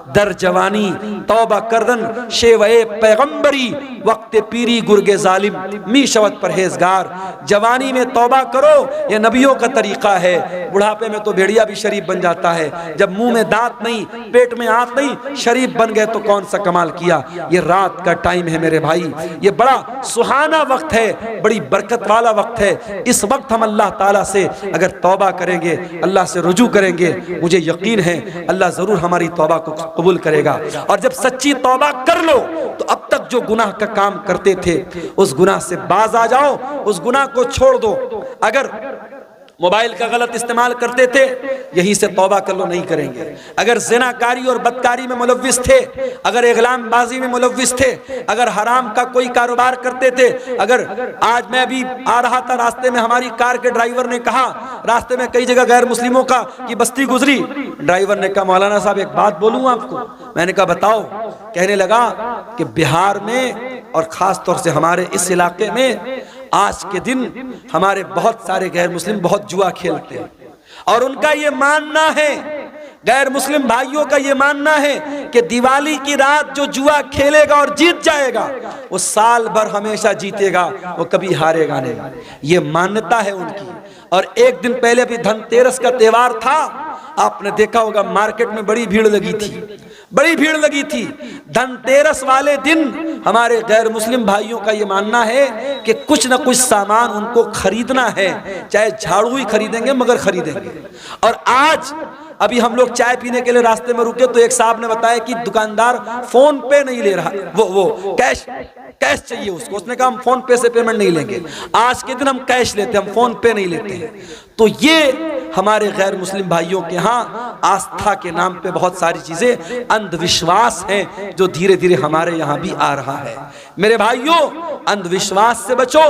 दर जवानी तौबा करदन शेवे पैगंबरी, वक्त पीरी गुर्गे जालिम मी शवत परहेजगार। जवानी में तौबा करो, ये नबियों का तरीका है। बुढ़ापे में तो भेड़िया भी शरीफ बन जाता है, जब मुंह में दांत नहीं, पेट में आंत नहीं, शरीफ बन गए तो कौन सा कमाल किया। ये रात का टाइम है मेरे भाई, ये बड़ा सुहाना वक्त है, बड़ी बरकत वाला वक्त है। इस वक्त हम अल्लाह ताला से अगर तौबा करेंगे, अल्लाह से रुजू करेंगे, मुझे यकीन है अल्लाह जरूर हमारी तौबा को कबूल करेगा। और जब सच्ची तौबा कर लो तो अब तक जो गुनाह का काम करते थे उस गुनाह से बाज आ जाओ, उस गुनाह को छोड़ दो। अगर मोबाइल का गलत इस्तेमाल करते थे, यहीं से तौबा कर लो, नहीं करेंगे। अगर ज़िनाकारी और बदकारी में मुलव्विस थे, अगर इग़लामबाजी में मुलव्विस थे, अगर हराम का कोई कारोबार करते थे, अगर आज मैं अभी आ रहा था, रास्ते में हमारी कार के ड्राइवर ने कहा, रास्ते में कई जगह गैर मुस्लिमों का की बस्ती गुजरी, ड्राइवर ने कहा मौलाना साहब एक बात बोलूँ आपको। मैंने कहा बताओ। कहने लगा कि बिहार में और ख़ास तौर से हमारे इस इलाके में आज के दिन हमारे बहुत सारे गैर मुस्लिम बहुत जुआ खेलते हैं, और उनका ये मानना है, गैर मुस्लिम भाइयों का ये मानना है कि दिवाली की रात जो जुआ खेलेगा और जीत जाएगा वो साल भर हमेशा जीतेगा, वो कभी हारेगा नहीं। ये मान्यता है उनकी। और एक दिन पहले भी धनतेरस का त्योहार था, आपने देखा होगा मार्केट में बड़ी भीड़ लगी थी, बड़ी भीड़ लगी थी। धनतेरस वाले दिन हमारे गैर मुस्लिम भाइयों का ये मानना है कि कुछ न कुछ सामान उनको खरीदना है, चाहे झाड़ू ही खरीदेंगे मगर खरीदेंगे। और आज अभी हम लोग चाय पीने के लिए रास्ते में रुके तो एक साहब ने बताया कि दुकानदार फोन पे नहीं ले रहा, वो कैश चाहिए उसको। उसने कहा हम फोन पे से पेमेंट नहीं लेंगे, आज के दिन हम कैश लेते हैं, हम फोन पे नहीं लेते हैं। तो ये हमारे गैर मुस्लिम भाइयों के यहाँ आस्था के नाम पे बहुत सारी चीजें अंधविश्वास हैं जो धीरे धीरे हमारे यहाँ भी आ रहा है। मेरे भाइयों, अंधविश्वास से बचो,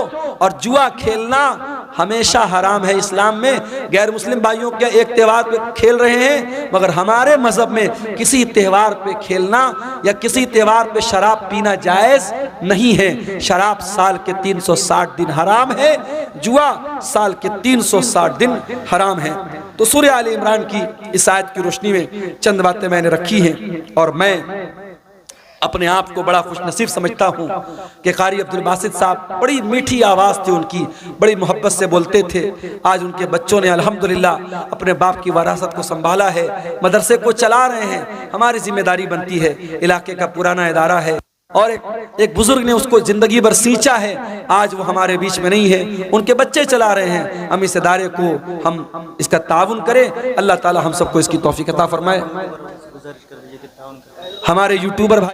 और जुआ खेलना हमेशा हराम है इस्लाम में। गैर मुस्लिम भाइयों के एक त्योहार पे खेल रहे हैं, मगर हमारे मजहब में किसी त्योहार पे खेलना या किसी त्योहार पे शराब पीना जायज नहीं है। शराब साल के 360 दिन हराम है, जुआ साल के 360 दिन हराम है। तो सूरह आले इमरान की इस आयत की रोशनी में चंद बातें मैंने रखी हैं, और मैं अपने आप को बड़ा खुशनसीब समझता हूँ कि कारी अब्दुल बासित साहब, बड़ी मीठी आवाज़ थी उनकी, बड़ी मोहब्बत से बोलते थे। आज उनके बच्चों ने अल्हम्दुलिल्लाह अपने बाप की वरासत को संभाला है, मदरसे को चला रहे हैं। हमारी जिम्मेदारी बनती है, इलाके का पुराना इदारा है और एक बुजुर्ग ने उसको जिंदगी भर सींचा है, आज वो हमारे बीच में नहीं है, उनके बच्चे चला रहे हैं। हम इस इदारे को हम इसका ताउन करें। अल्लाह ताला हम सबको इसकी तौफीक अता फरमाए। हमारे यूट्यूबर भाई